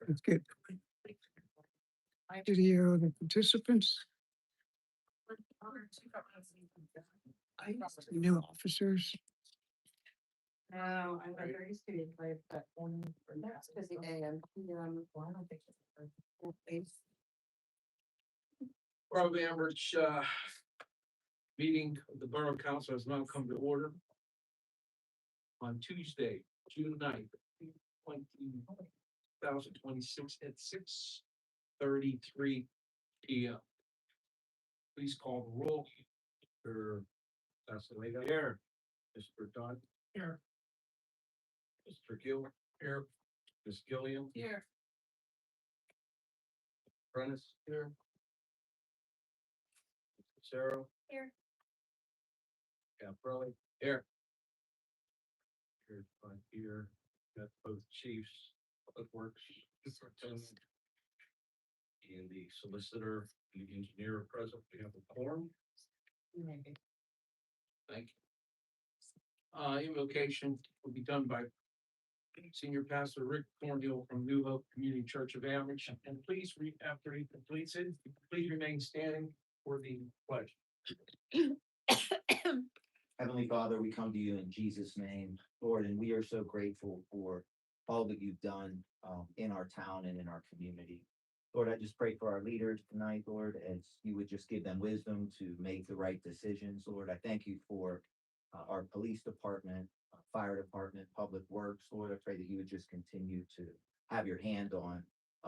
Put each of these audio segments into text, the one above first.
That's good. Did you hear the participants? New officers? No, I'm very used to it, but that's because the AM, well, I don't think it's. Borough of Ambridge, meeting of the Borough Council has now come to order on Tuesday, June 9th, 2026 at 6:33 PM. Please call the roll. Mr. Castellano here. Mr. Dodd here. Mr. Gill here. Ms. Gilliam here. Prentice here. Sarah Here. Caprelli here. Here's one here, got both chiefs, public works, superintendent, and the solicitor, and the engineer are present. We have a quorum. Maybe. Thank you. Invocation will be done by Senior Pastor Rick Thornhill from New Hope Community Church of Ambridge. And please after he completes it, please remain standing for the pledge. Heavenly Father, we come to you in Jesus' name, Lord, and we are so grateful for all that you've done in our town and in our community. Lord, I just pray for our leaders tonight, Lord, as you would just give them wisdom to make the right decisions. Lord, I thank you for our police department, fire department, public works. Lord, I pray that you would just continue to have your hand on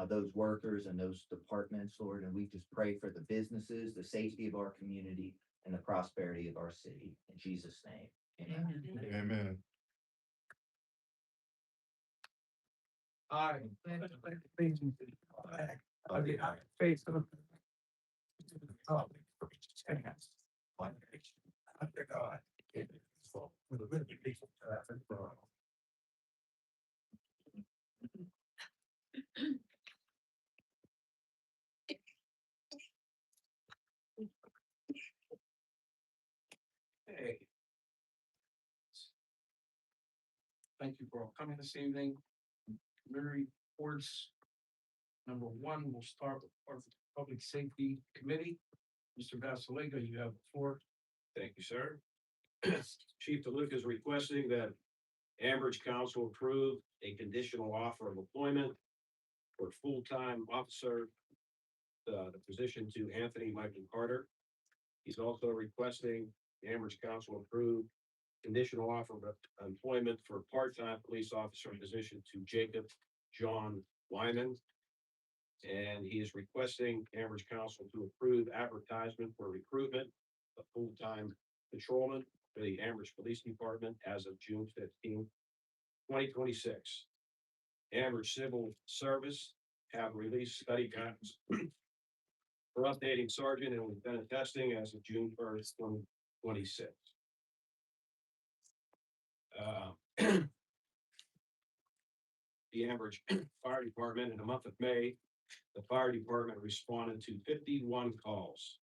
those workers and those departments, Lord, and we just pray for the businesses, the safety of our community, and the prosperity of our city. In Jesus' name, amen. Amen. I. Of the United States of America. Republic for which it stands, one nation, under God, indivisible, with liberty and for all. Hey. Thank you for all coming this evening. Committee reports. Number one, we'll start with part of the Public Safety Committee. Mr. Vasiliga, you have the floor. Thank you, sir. Chief DeLuca is requesting that Ambridge Council approve a conditional offer of employment for full-time officer, the position to Anthony Michael Carter. He's also requesting the Ambridge Council approve conditional offer of employment for part-time police officer position to Jacob John Wyman. And he is requesting Ambridge Council to approve advertisement for recruitment of full-time patrolman for the Ambridge Police Department as of June 15, 2026. Ambridge Civil Service have released study guides for updating sergeant and lieutenant testing as of June 1st, 2026. The Ambridge Fire Department in the month of May, the fire department responded to 51 calls.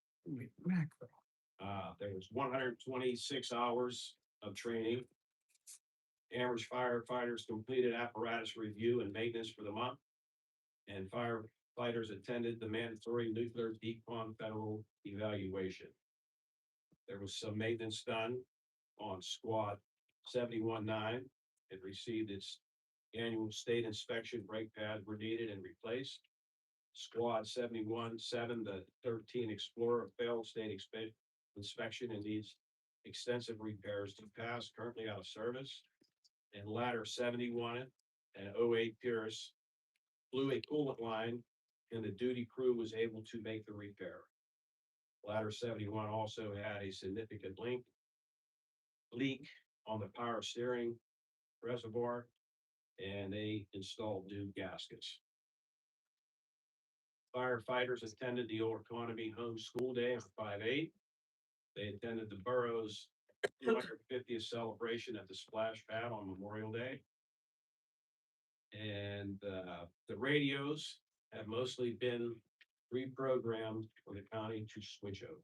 There was 126 hours of training. Ambridge firefighters completed apparatus review and maintenance for the month, and firefighters attended the mandatory nuclear decon federal evaluation. There was some maintenance done on squad 71-9. It received its annual state inspection. Brake pads were needed and replaced. Squad 71-7, the 13 Explorer failed state inspection and needs extensive repairs to pass, currently out of service. And ladder 71 and 08 Pierce blew a coolant line, and the duty crew was able to make the repair. Ladder 71 also had a significant leak on the power steering reservoir, and they installed new gaskets. Firefighters attended the Old Economy Home School Day on 5/8. They attended the Borough's 250th celebration at the Splash Pad on Memorial Day. And the radios have mostly been reprogrammed for the county to switch over.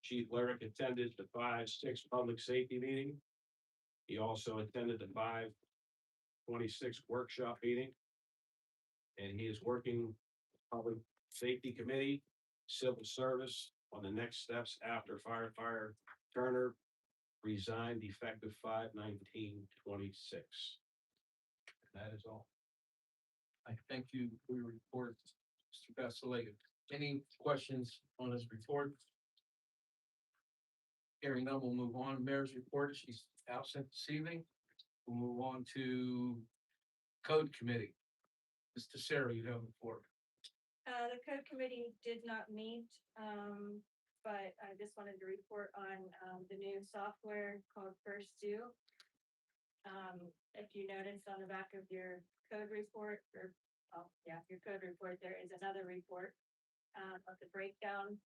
Chief Lyric attended the 5/6 public safety meeting. He also attended the 26 workshop meeting. And he is working with Public Safety Committee, Civil Service on the next steps after firefighter Turner resigned effective 5/19/26. That is all. I thank you for your report, Mr. Basilea. Any questions on his report? Hearing none, we'll move on. Mayor's report, she's absent this evening. We'll move on to Code Committee. Mr. Sarah, you have the floor. The code committee did not meet, but I just wanted to report on, the new software called First Due. If you notice on the back of your code report, or, oh, yeah, your code report, there is another report, of the breakdown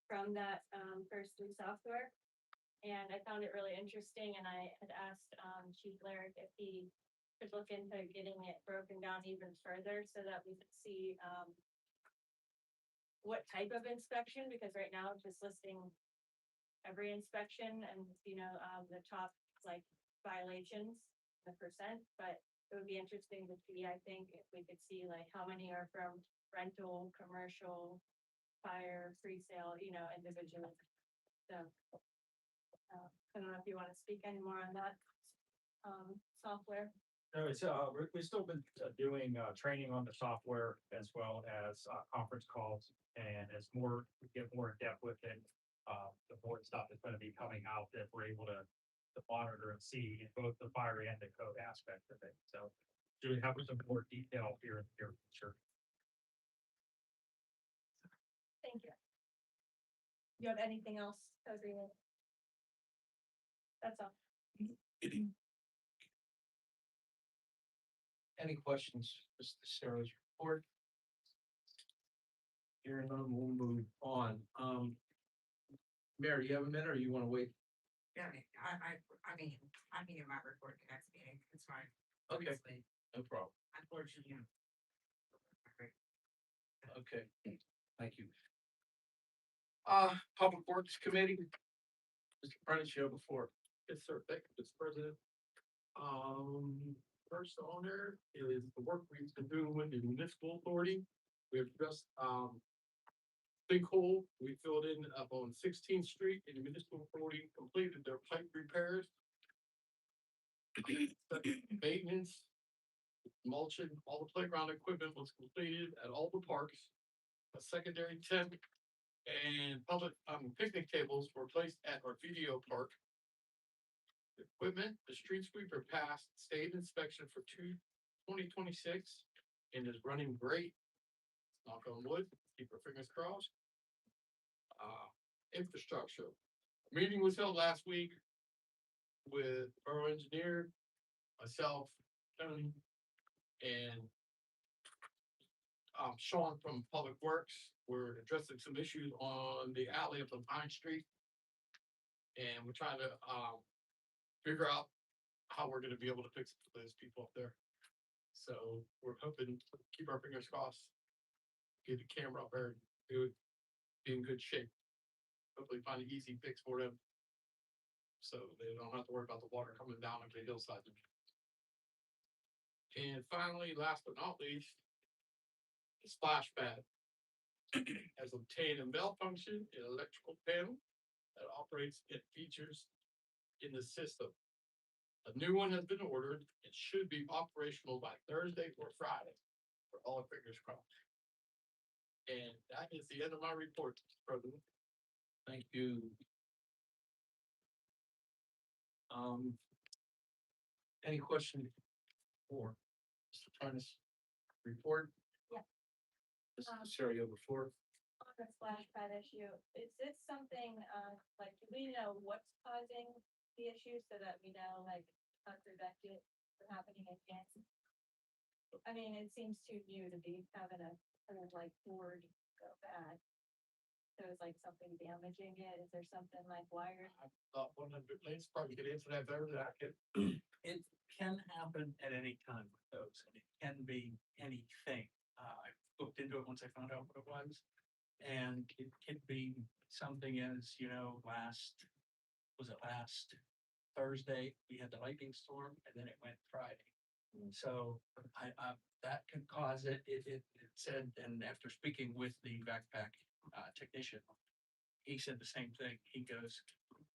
from that, First Due software. And I found it really interesting, and I had asked, Chief Laird if he could look into getting it broken down even further so that we could see, what type of inspection, because right now it's just listing every inspection and, the top, like, violations, the percent, but it would be interesting to see, I think, if we could see like how many are from rental, commercial, fire, free sale, individual. So, I don't know if you want to speak any more on that, software. No, it's, we've still been doing, training on the software as well as, conference calls. And as we get more in depth with it, the more stuff is gonna be coming out that we're able to monitor and see in both the fire and the code aspect of it. So do we have some more detail here in the near future? Thank you. You have anything else, code related? That's all. Any questions, Mr. Sarah's report? Hearing none, we'll move on. Mary, you have a minute or you want to wait? Yeah, I'm in my report the next meeting, it's fine. Okay, Honestly, no problem. unfortunately. Okay, thank you. Public Works Committee. Mr. Prentice, you have the floor. Yes, sir. Thank you, Mr. President. First owner is the work we've been doing with the municipal authority. We have just, sinkhole, we filled in up on 16th Street and the municipal authority completed their pipe repairs. Maintenance, mulching, all the playground equipment was completed at all the parks. A secondary tent and public, picnic tables were placed at our video park. Equipment, the street sweeper passed state inspection for 2026 and is running great. Knock on wood, keep our fingers crossed. Infrastructure. Meeting was held last week with borough engineer, myself, Tony, and Sean from Public Works. We're addressing some issues on the alley up on Pine Street. And we're trying to figure out how we're gonna be able to fix it for those people up there. So we're hoping to keep our fingers crossed. Get the camera up there, be in good shape. Hopefully find an easy fix for them. So they don't have to worry about the water coming down over the hillside. And finally, last but not least, the splash pad has obtained a malfunction in electrical panel that operates and features in the system. A new one has been ordered. It should be operational by Thursday or Friday. For all our fingers crossed. And that is the end of my report, Mr. President. Thank you. Any question for Mr. Prentice report? Yeah. Mr. Sarah, you have the floor. On the splash pad issue, is this something, like, do we know what's causing the issue so that we know, like, how to prevent it from happening again? I mean, it seems too new to be having a kind of like board go bad. So is like something damaging it? Is there something like wired? I thought 100 lanes probably could answer that better than I could. It can happen at any time with those, and it can be anything. I looked into it once I found out what it was. And it could be something as, last Thursday, we had the lightning storm, and then it went Friday. So that can cause it, it said, and after speaking with the backpack technician, he said the same thing. He goes,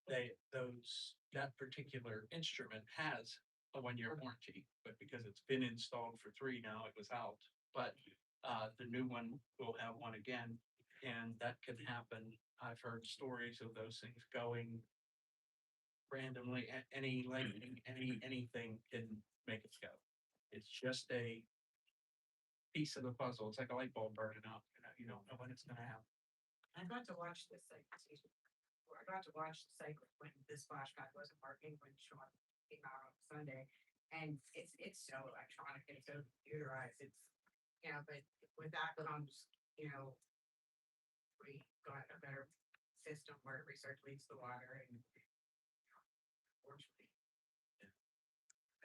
that particular instrument has a 1-year warranty, but because it's been installed for 3 now, it was out. But the new one will have one again, and that can happen. I've heard stories of those things going randomly, any lightning, anything can make it go. It's just a piece of the puzzle. It's like a light bulb burning out, you don't know when it's gonna happen. I got to watch this, like, I got to watch the cycle when this flashback wasn't working, when Sean came out on Sunday. And it's so electronic, it's so computerized, but with that comes, we got a better system where it recirculates the water and. Unfortunately.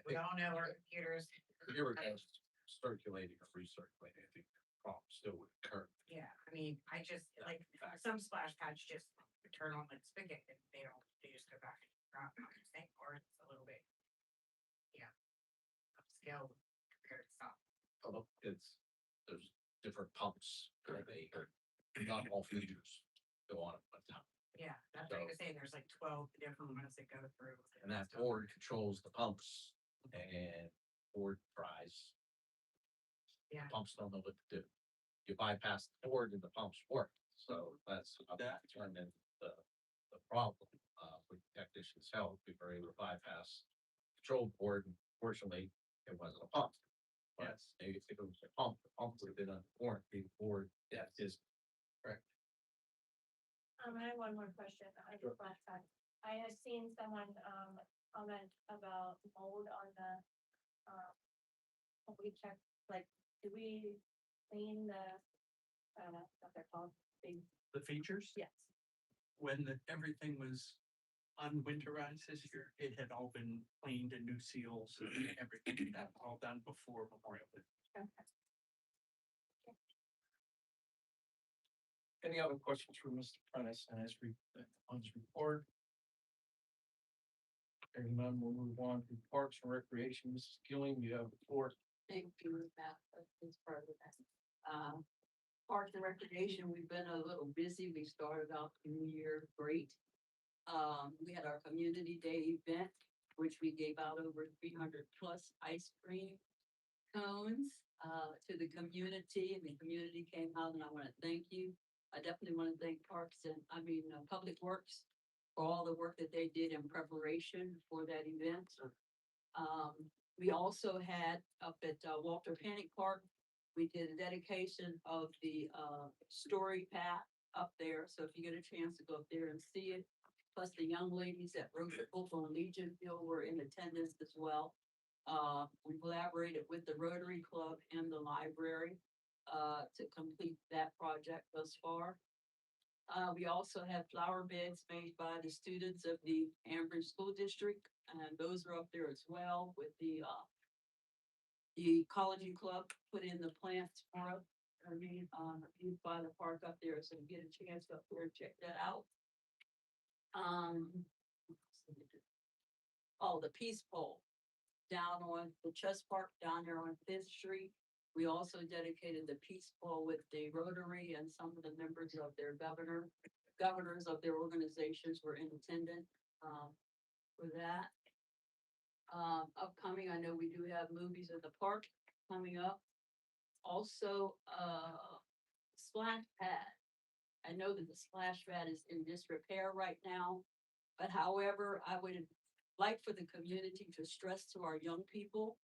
We all know our computers, Irregardless, circulating or recirculating, I think the problem still would occur. yeah, I mean, I just, like, some splash pads just turn on the spigot and they just go back and drop out, I think, or it's a little bit. Yeah. Upscale compared to some. Although there's different pumps, not all features go on at one time. Yeah, that's what I was saying, there's like 12 different ones that go through. And that board controls the pumps and board tries. Yeah. Pumps don't know what to do. You bypass the board and the pumps work. So that's that determined the problem. With technicians' help, we were able to bypass control board. And fortunately, it wasn't a pump. But if it was a pump, the pump would have been on warranty. The board, is correct. I have one more question. I just last time. I had seen someone, comment about mold on the, we checked, like, do we clean the, I don't know what they're called, big, The features, yes. when everything was unwinterized this year, it had all been cleaned and new seals and everything, that all done before Memorial Day. Okay. Any other questions for Mr. Prentice on his report? Hearing none, we'll move on to Parks and Recreation. Mrs. Gilling, you have the floor. Thank you, Matt, as part of that. Parks and Recreation, we've been a little busy. We started out the new year great. We had our Community Day event, which we gave out over 300 plus ice cream cones to the community, and the community came out, and I want to thank you. I definitely want to thank Public Works for all the work that they did in preparation for that event. We also had up at Walter Panic Park, we did a dedication of the story path up there. So if you get a chance to go up there and see it, plus the young ladies that wrote the book on Legionville were in attendance as well. We collaborated with the Rotary Club and the library to complete that project thus far. We also had flower beds made by the students of the Ambridge School District, and those are up there as well with the Ecology Club put in the plants for us. Used by the park up there, so you get a chance up there and check that out. The Peace Pole down on the Chess Park down there on 5th Street. We also dedicated the Peace Pole with the Rotary, and some of the members of their governors of their organizations were in attendance for that. Upcoming, I know we do have movies at the park coming up. Also, splash pad. I know that the splash pad is in disrepair right now, but however, I would like for the community to stress to our young people.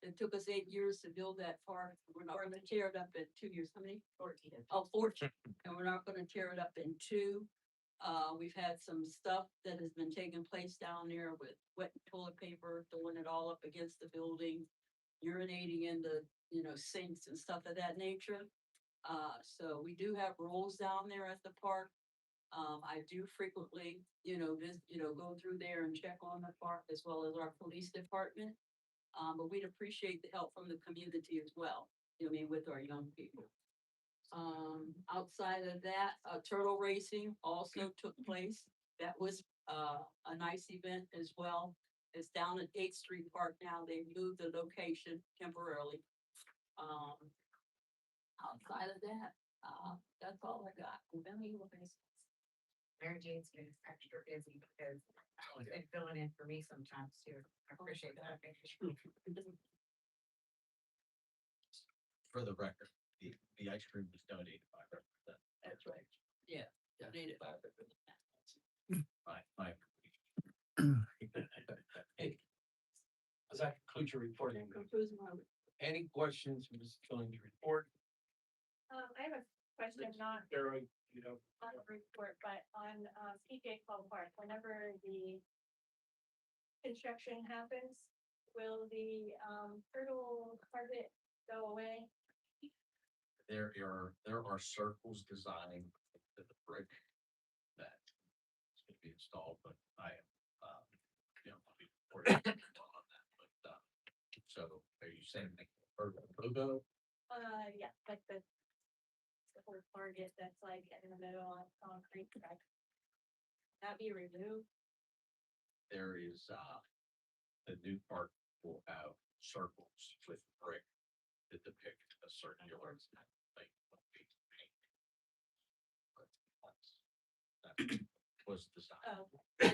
It took us 8 years to build that park. We're not going to tear it up in 2 years. How many? 14. Oh, 14. And we're not going to tear it up in 2. We've had some stuff that has been taking place down there with wet toilet paper, throwing it all up against the building, urinating in the, sinks and stuff of that nature. So we do have rules down there at the park. I do frequently, go through there and check on the park as well as our police department. But we'd appreciate the help from the community as well, with our young people. Outside of that, turtle racing also took place. That was a nice event as well. It's down at 8th Street Park now. They moved the location temporarily. Outside of that, that's all I got. Mary Jane's been extra busy because she's been filling in for me sometimes too. I appreciate that. For the record, the ice cream was donated by representative. That's right. Yeah, donated by representative. My. Hey. Does that conclude your reporting? Concludes my Any questions, Ms. Filling's report? I have a question, not Sarah, you know, on the report, but on, PJ Club Park, whenever the construction happens, will the, turtle carpet go away? There are circles designed to the brick that is going to be installed, but I am, I'll be reporting on that, but, so are you saying like a logo? Yeah, like the whole target that's like in the middle on concrete, right? That be removed? There is, the new park will have circles with brick that depict a circular like paint. But that was designed. Oh, I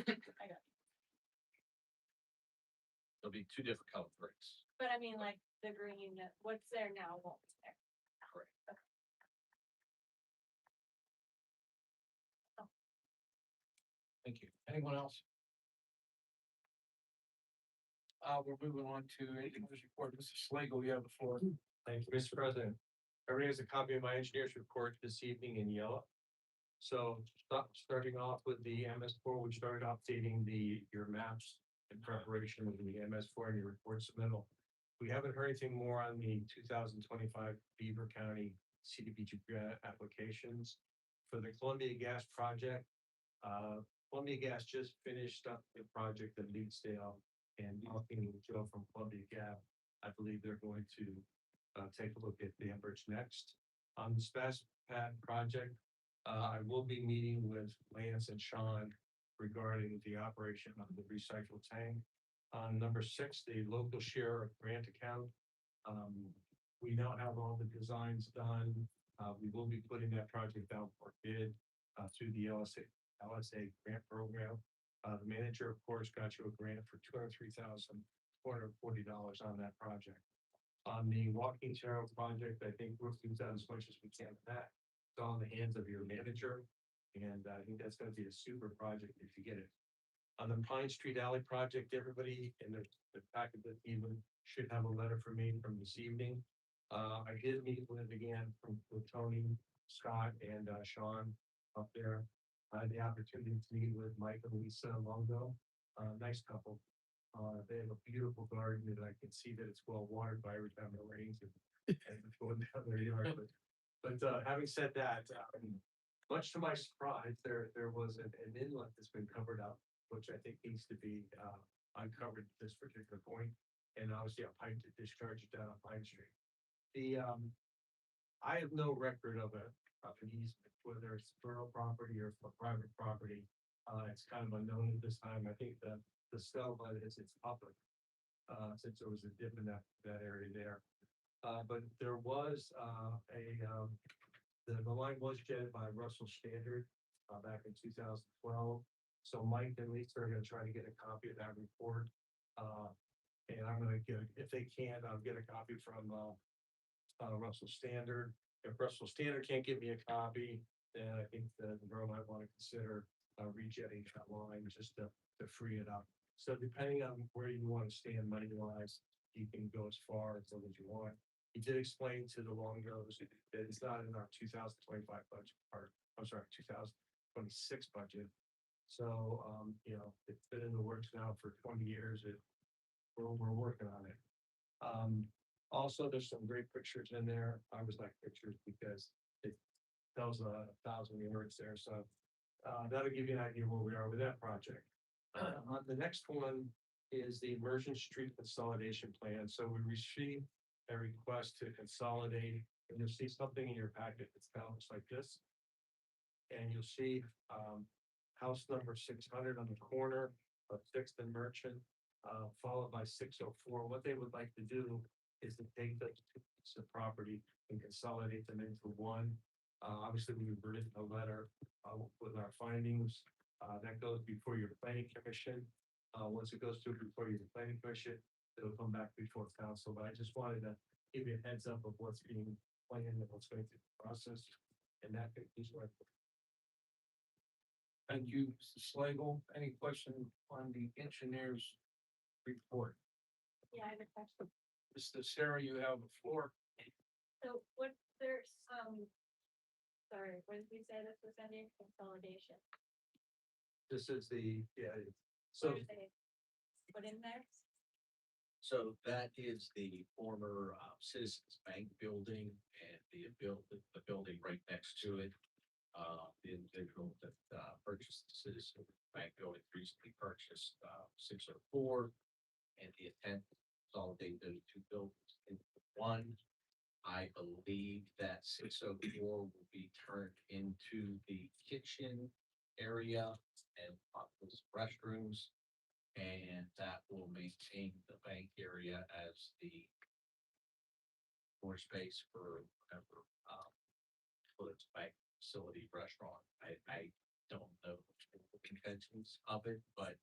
got it. There'll be two different colored bricks. But I mean, like the green, what's there now won't be there. Correct. thank you. Anyone else? We're moving on to a English report. Mr. Slagle, you have the floor. Thank you, Mr. President. Everybody has a copy of my engineer's report this evening in yellow. So starting off with the MS4, we started updating your maps in preparation of the MS4 and your report submittal. We haven't heard anything more on the 2025 Beaver County CDBG grant applications. For the Columbia Gas project, Columbia Gas just finished up the project at Leedsdale, and talking with Joe from Columbia Gas, I believe they're going to take a look at the Ambridge next. On the Spas Pad project, I will be meeting with Lance and Sean regarding the operation of the recycle tank. On number 6, the local share grant account. We now have all the designs done. We will be putting that project out for bid through the LSA grant program. The manager, of course, got you a grant for $203,440 on that project. On the walking trail project, I think we've done as much as we can with that. It's all in the hands of your manager, and I think that's going to be a super project if you get it. On the Pine Street Alley project, everybody in the packet that even should have a letter from me from this evening. I did meet with Tony, Scott, and Sean up there. I had the opportunity to meet with Mike and Lisa Longo, nice couple. They have a beautiful garden that I can see that it's well watered by every time it rains and it's going down their yard. But having said that, much to my surprise, there was an inlet that's been covered up, which I think needs to be uncovered at this particular point, and obviously a pipe to discharge it down on Pine Street. I have no record of an easement, whether it's borough property or private property. It's kind of unknown at this time. I think the settlement is it's public, since there was a dip in that area there. But there was the line was jetted by Russell Standard back in 2012. So Mike and Lisa are going to try to get a copy of that report. And I'm going to get, if they can, I'll get a copy from Russell Standard. If Russell Standard can't give me a copy, then I think the borough might want to consider rejetting that line just to free it up. So depending on where you want to stand money wise, you can go as far as long as you want. He did explain to the Longos that it's not in our 2025 budget, or I'm sorry, 2026 budget. So, it's been in the works now for 20 years. We're working on it. Also, there's some great pictures in there. I always like pictures because it tells 1,000 words there. So that'll give you an idea where we are with that project. The next one is the Immersion Street Consolidation Plan. So we received a request to consolidate, and you'll see something in your packet that's kind of looks like this. And you'll see house number 600 on the corner of Sixth and Merchant, followed by 604. What they would like to do is to take those two pieces of property and consolidate them into one. Obviously, we've written a letter, with our findings, that goes before your planning commission. Once it goes through before your planning commission, it'll come back before council, but I just wanted to give you a heads up of what's being planned and what's going through the process. And that is what. Thank you, Mr. Slagle. Any question on the engineer's report? Yeah, I have a question. Mr. Sarah, you have the floor. So what there's, sorry, what did we say this was under consolidation? This is the, yeah, So. so Put in there? So that is the former Citizens Bank building and the building right next to it. The individual that purchased the Citizens Bank building recently purchased 604. And the intent to consolidate those two buildings into one. I believe that 604 will be turned into the kitchen area and office restrooms. And that will maintain the bank area as the floor space for whatever, whether it's bank facility, restaurant. I don't know the conventions of it, but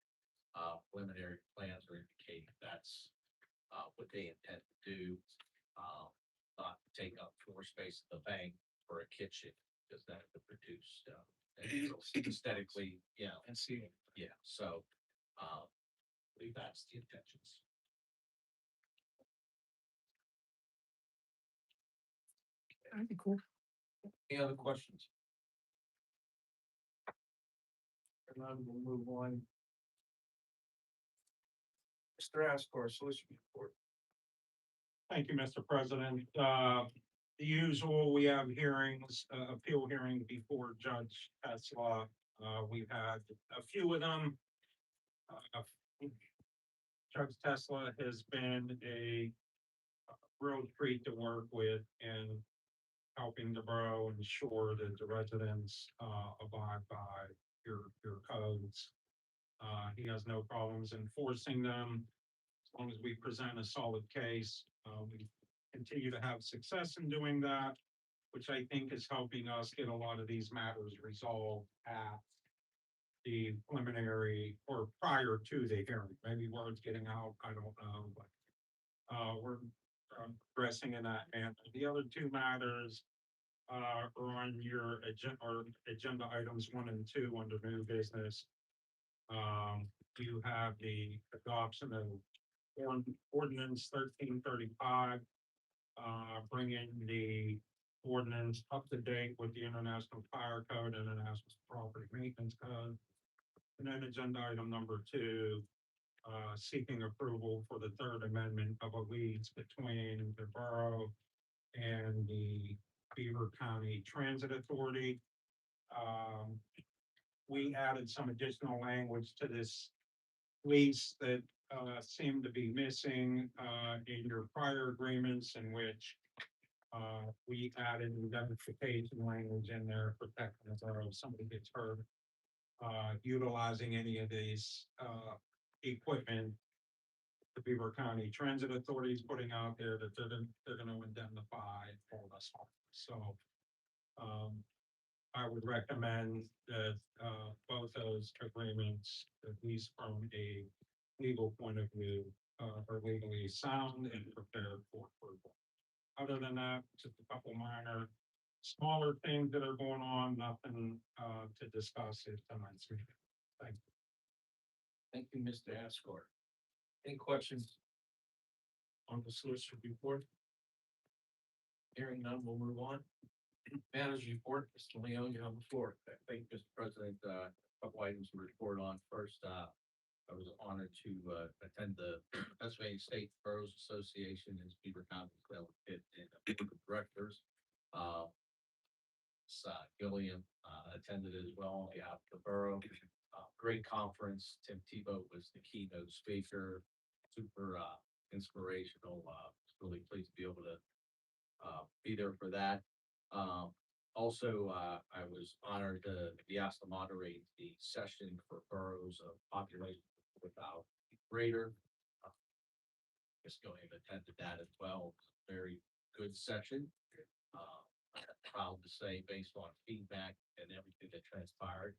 preliminary plans are indicating that's what they intend to do. Not take up floor space at the bank for a kitchen, because that would produce aesthetically, and see, yeah, so I believe that's the intentions. any other questions? And then we'll move on. Mr. Astor, solicitor report. Thank you, Mr. President. The usual, we have hearings, appeal hearing before Judge Tesla. We've had a few of them. Judge Tesla has been a real treat to work with in helping the borough ensure that the residents abide by your codes. He has no problems enforcing them as long as we present a solid case. We continue to have success in doing that, which I think is helping us get a lot of these matters resolved at the preliminary or prior to the hearing. Maybe word's getting out, I don't know, but we're progressing in that. And the other two matters are on your agenda items 1 and 2 under new business. You have the adoption of ordinance 1335, bringing the ordinance up to date with the International Fire Code and the National Property Maintenance Code. And then agenda item number 2, seeking approval for the third amendment of a lease between the borough and the Beaver County Transit Authority. We added some additional language to this lease that seemed to be missing in your prior agreements, in which we added indemnification language in there, protecting the borough if somebody gets hurt utilizing any of these equipment the Beaver County Transit Authority is putting out there, that they're gonna indemnify all us. So I would recommend that both those agreements, at least from a legal point of view, are legally sound and prepared for approval. Other than that, just a couple minor, smaller things that are going on, nothing to discuss at tonight's meeting. Thank you. Thank you, Mr. Astor. Any questions on the solicitor report? Hearing none, we'll move on. Manager's report, Mr. Leon, you have the floor. Thank you, Mr. President. A couple items to report on. First, I was honored to attend the Pennsylvania State Boroughs Association as Beaver County's delegate and board of directors. Gilliam attended as well on behalf of the borough. Great conference. Tim Tebow was the keynote speaker. Super inspirational. Was really pleased to be able to be there for that. Also, I was honored to be asked to moderate the session for boroughs of population without greater. Just going to attend to that as well. Very good session. I'm proud to say, based on feedback and everything that transpired,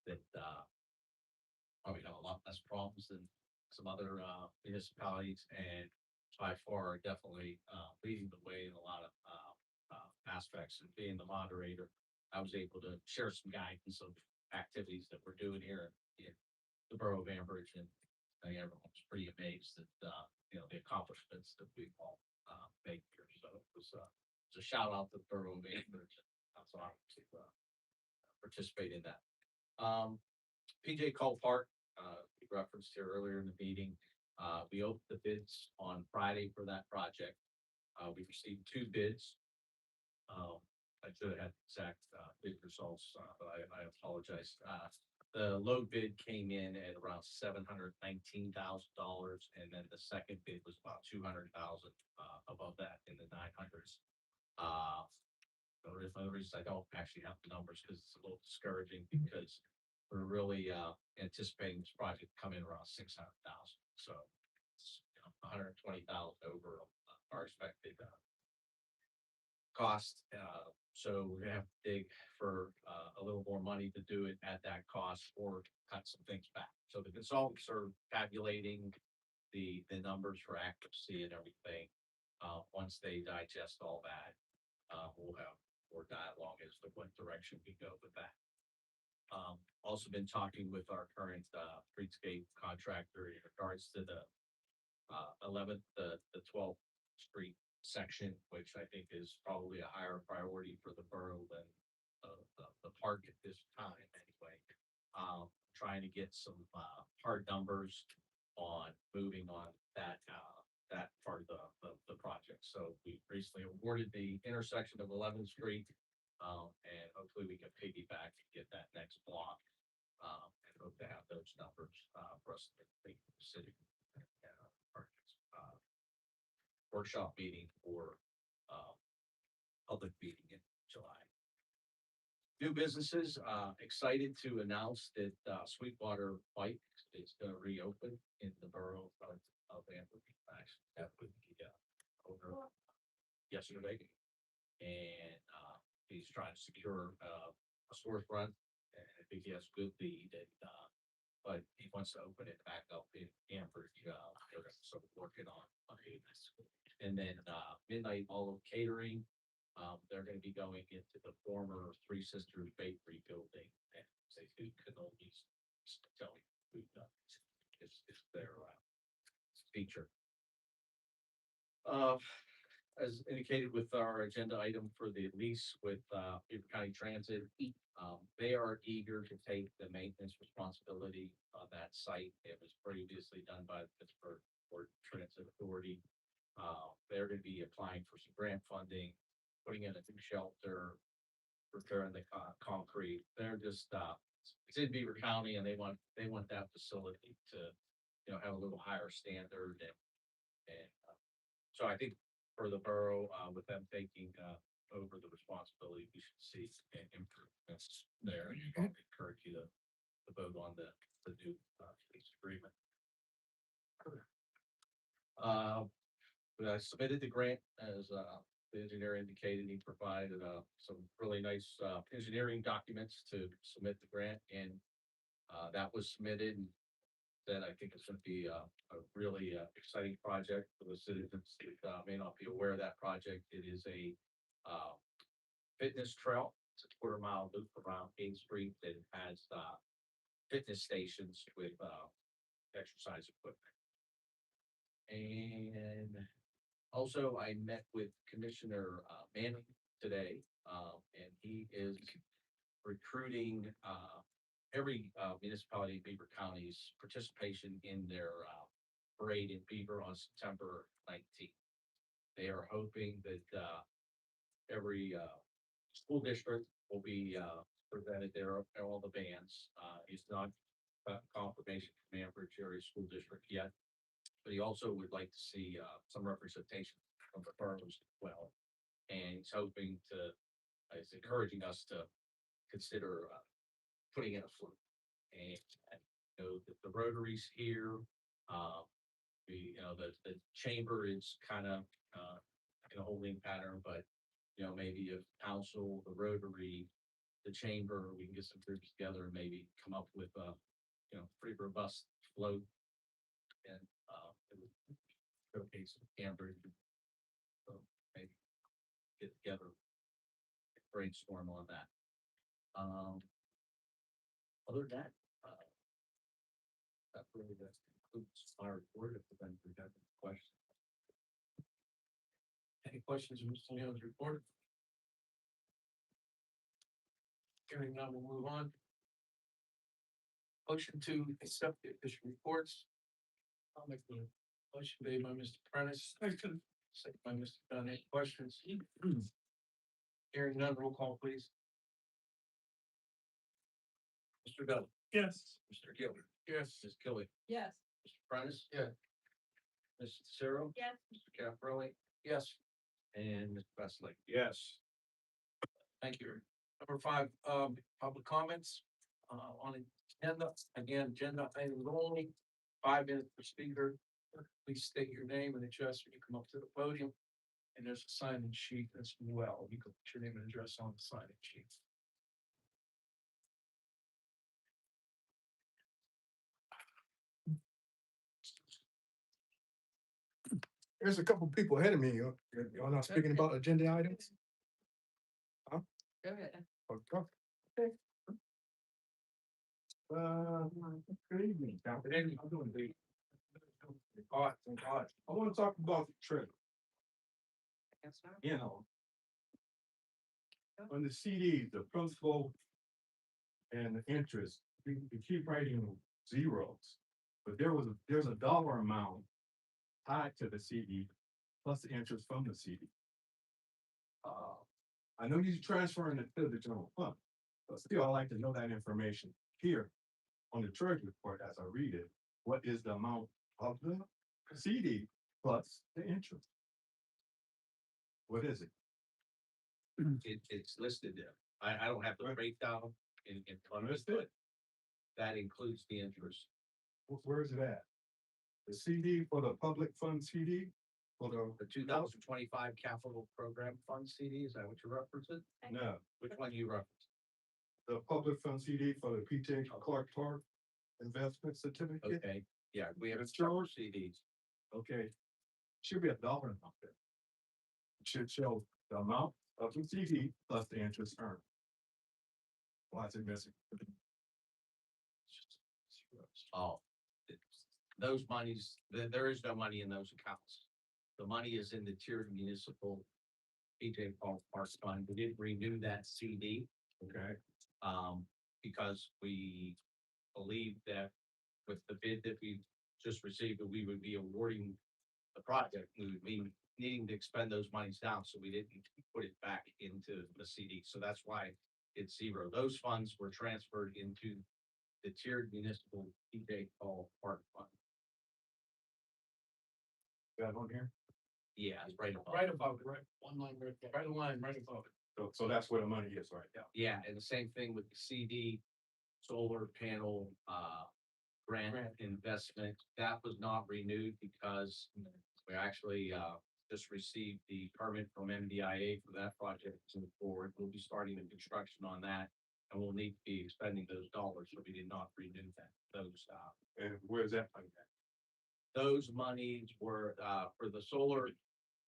that probably have a lot less problems than some other municipalities, and by far definitely leading the way in a lot of aspects. And being the moderator, I was able to share some guidance of activities that we're doing here in the borough of Ambridge, and I think everyone was pretty amazed at the accomplishments that we've all made here. So it was a shout out to the borough of Ambridge. That's honored to participate in that. PJ Cole Park, we referenced here earlier in the meeting. We opened the bids on Friday for that project. We received 2 bids. I should have had exact bid results, but I apologize. The low bid came in at around $719,000, and then the second bid was about 200,000 above that in the 900s. One of the reasons I don't actually have the numbers because it's a little discouraging, because we're really anticipating this project to come in around 600,000. So it's 120,000 over our expected cost. So we're gonna have to dig for a little more money to do it at that cost, or cut some things back. So the consultants are tabulating the numbers for accuracy and everything. Once they digest all that, we'll have more dialogue as to what direction we go with that. Also been talking with our current streetscape contractor in regards to the 11th, the 12th Street section, which I think is probably a higher priority for the borough than the park at this time anyway. Trying to get some hard numbers on moving on that part of the project. So we recently awarded the intersection of 11th Street, and hopefully we can piggyback and get that next block. And hope to have those numbers for us to make the city workshop meeting or public meeting in July. New businesses, excited to announce that Sweetwater Bike is going to reopen in the borough of Ambridge. Actually, that would be over yesterday, and he's trying to secure a storefront, and I think he has good lead, and but he wants to open it back up in Ambridge. They're sort of working on it. And then Midnight Olive Catering, they're going to be going into the former Three Sisters Bakery building, and they do cannolis, selling food. It's their feature. As indicated with our agenda item for the lease with Beaver County Transit, they are eager to take the maintenance responsibility of that site. It was previously done by the Pittsburgh Port Transit Authority. They're going to be applying for some grant funding, putting in a new shelter, repairing the concrete. They're just it's in Beaver County, and they want that facility to have a little higher standard, and so I think for the borough, with them taking over the responsibility, we should see improvements there. And I encourage you to vote on the new lease agreement. I submitted the grant as the engineer indicated. He provided some really nice engineering documents to submit the grant, and that was submitted. And then I think it's going to be a really exciting project for the citizens that may not be aware of that project. It is a fitness trail. It's a quarter-mile loop around 8th Street that has fitness stations with exercise equipment. And also, I met with Commissioner Manning today, and he is recruiting every municipality in Beaver County's participation in their parade in Beaver on September 19th. They are hoping that every school district will be presented there, all the bands. He's not confirmation from Ambridge Area School District yet, but he also would like to see some representation from the boroughs as well. And he's hoping to is encouraging us to consider, putting in a float. And, you know, the Rotary's here, the chamber is kind of, in a holding pattern, but, you know, maybe if council, the Rotary, the chamber, we can get some groups together and maybe come up with a, you know, pretty robust float. And, it would showcase Ambridge. So maybe get together, brainstorm on that. Other than that, that really does concludes my report. If the vendor has any questions. Any questions on Mr. Leon's report? Hearing none, we'll move on. Motion to accept the official reports. I'll make the motion made by Mr. Prentice. Second by Mr. Dunn. Any questions? Hearing none, roll call, please. Mr. Dunn. Yes. Mr. Gilbert. Yes. Ms. Kelly. Yes. Mr. Prentice. Yeah. Mr. Cicero. Yes. Mr. Caprelli. Yes. And Mr. Presley. Yes. Thank you. Number 5, public comments, on agenda, again, agenda items only, 5 minutes per speaker. Please state your name and address when you come up to the podium. And there's a sign-in sheet as well. You can put your name and address on the sign-in sheet. There's a couple people ahead of me. Y'all not speaking about agenda items? Go ahead. Okay. Good evening. Good evening. I'm doing great. I want to talk about the trip, Yes, sir. you know. On the CD, the principal and the interest, we keep writing zeros. But there's a dollar amount tied to the CD plus the interest from the CD. I know you're transferring it to the general fund, but still I like to know that information here on the treasury report as I read it. What is the amount of the CD plus the interest? What is it? It's listed there. I don't have the breakdown in front of us, Understood. but that includes the interest. Where is it at? The CD for the public fund CD? For The 2025 capital program fund CD, is that what you're referencing? no, Which one you reference? the public fund CD for the PJ Clark Park investment certificate? Okay, yeah, we have It's several yours? CDs. Okay. Should be a dollar amount there. It should show the amount of the CD plus the interest earned. Why is it missing? Oh, those monies, there is no money in those accounts. The money is in the tiered municipal PJ Park Fund. We didn't renew that CD, Okay, because we believe that with the bid that we just received, that we would be awarding the project, we would be needing to expend those monies down, so we didn't put it back into the CD. So that's why it's zero. Those funds were transferred into the tiered municipal PJ Park Fund. got it on here? Yeah, it's right above. Right above it, right, one line right there, right line, right above it. So that's where the money is right now. Yeah, and the same thing with the CD, solar panel, grant investment, that was not renewed because we actually, just received the permit from MDIA for that project to move forward. We'll be starting the construction on that, and we'll need to be expending those dollars, so we did not renew those, And where's that money at? those monies were, for the solar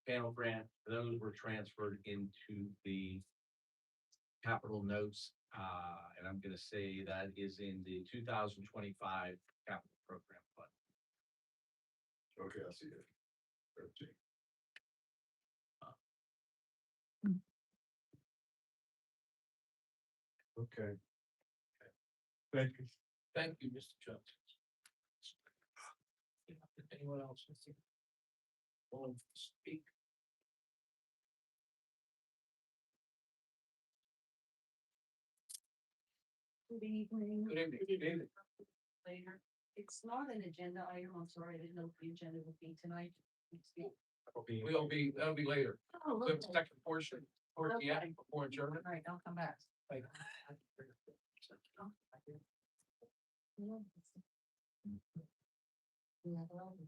panel grant, those were transferred into the capital notes, and I'm gonna say that is in the 2025 capital program fund. Okay, I see it. 13. Okay. Thank you. Thank you, Mr. Jones. Anyone else? Want to speak? Good evening. Good evening. Good evening. Later. It's not an agenda item. I'm sorry, I didn't know the agenda would be tonight. That'll be, that'll be later. Oh, The okay. second portion, Or, yeah, before adjournment. All right, I'll come back.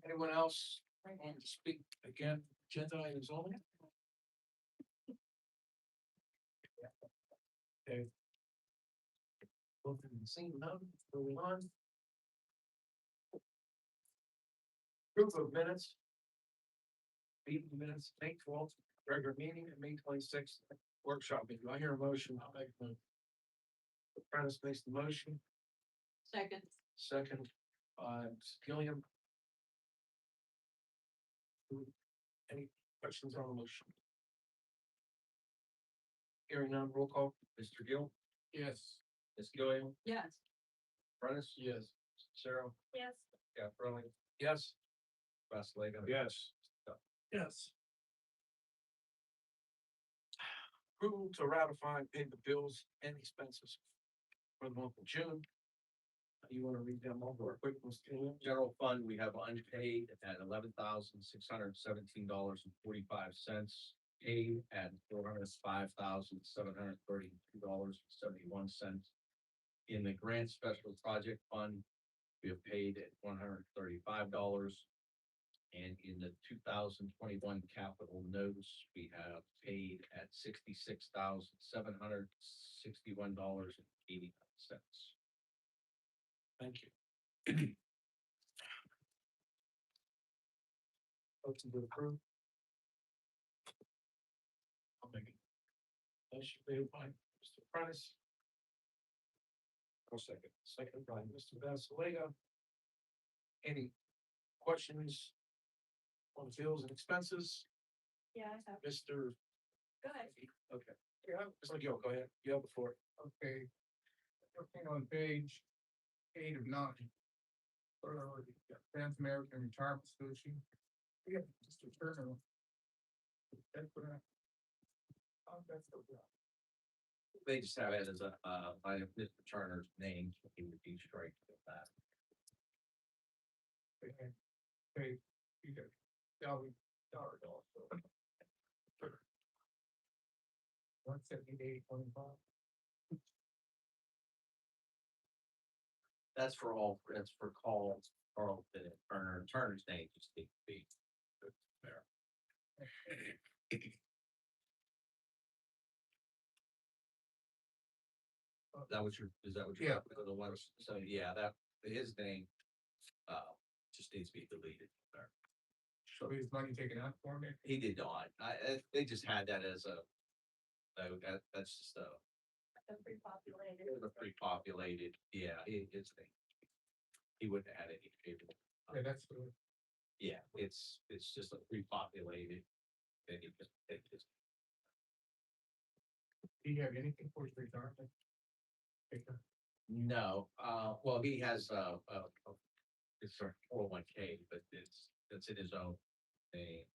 Anyone else want to speak again? Agenda items only? Okay. Looking and seeing none, moving on. Group of minutes. Meeting minutes, May 12th, regular meeting, and May 26th, workshop meeting. Do I hear a motion? I'll make a motion. Prentice makes the motion, Second, second, Gilliam. Any questions on the motion? Hearing none, roll call. Mr. Gill, Yes. Ms. Gilliam, yes. Prentice, Yes. Sarah, Yes. Caprelli, Yes. Vacillator. Yes. Yes. Approval to ratify and pay the bills and expenses for the month of June. You want to read them over quick, Mr. Gilliam? General fund, we have unpaid at $11,617.45. Paid at $405,732.71. In the grant special project fund, we have paid at $135. And in the 2021 capital notes, we have paid at $66,761.89. Thank you. Motion to approve. I'll make it. Motion made by Mr. Prentice. I'll second. Second by Mr. Vacillator. Any questions on bills and expenses? Yeah, I have, Mr. go ahead. Okay. Yeah, Mr. McGill, go ahead. You have the floor. Okay. Looking on page 8 of 9. Trans American Retirement Solution. We have Mr. Turner. That's what I. Oh, that's so good. They just have it as a, by Mr. Turner's name, so he would be straight with that. Okay, okay, you got, dollar also. 178.25. That's for all, that's for calls, Carl, Turner's name just needs to be there. That was your, is that what you're? Yeah. The one, so yeah, that, his name, just needs to be deleted there. So his money taken out for me. He did not, they just had that as a, that's just I'm pretty populated. it was a pre-populated, yeah, it's, he wouldn't have had any people. Yeah, that's good. Yeah, it's just a pre-populated. Then you just take this. Do you have anything for his retirement? No, well, he has, it's a 401k, but it's in his own name.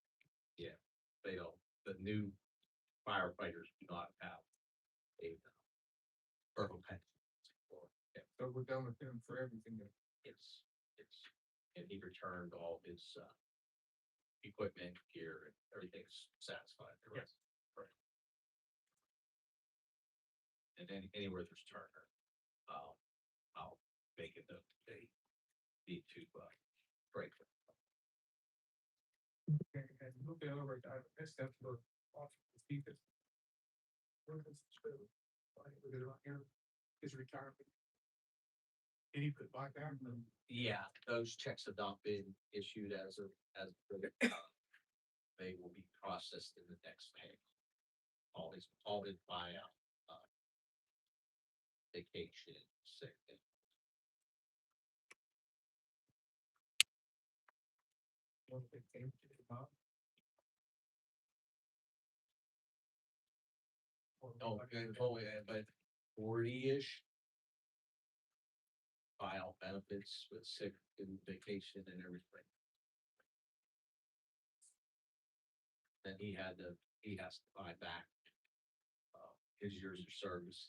Yeah, they don't, the new firefighters do not have a purple pension. Yeah, So we're done with him for everything. it's, and he returned all his, equipment, gear, and everything's satisfied. Yes. Right. And then anywhere there's Turner, I'll make it note that they need to, break. Okay, and moving over, I missed that for the speakers. Where is the true? I put it on here, his retirement. Did he put back there? Yeah, those checks have not been issued as they will be processed in the next pay. All his buyout, vacation, sick. When they came to the top. Oh, yeah, but 40-ish. Buyout benefits with sick and vacation and everything. Then he has to buy back. His years of service.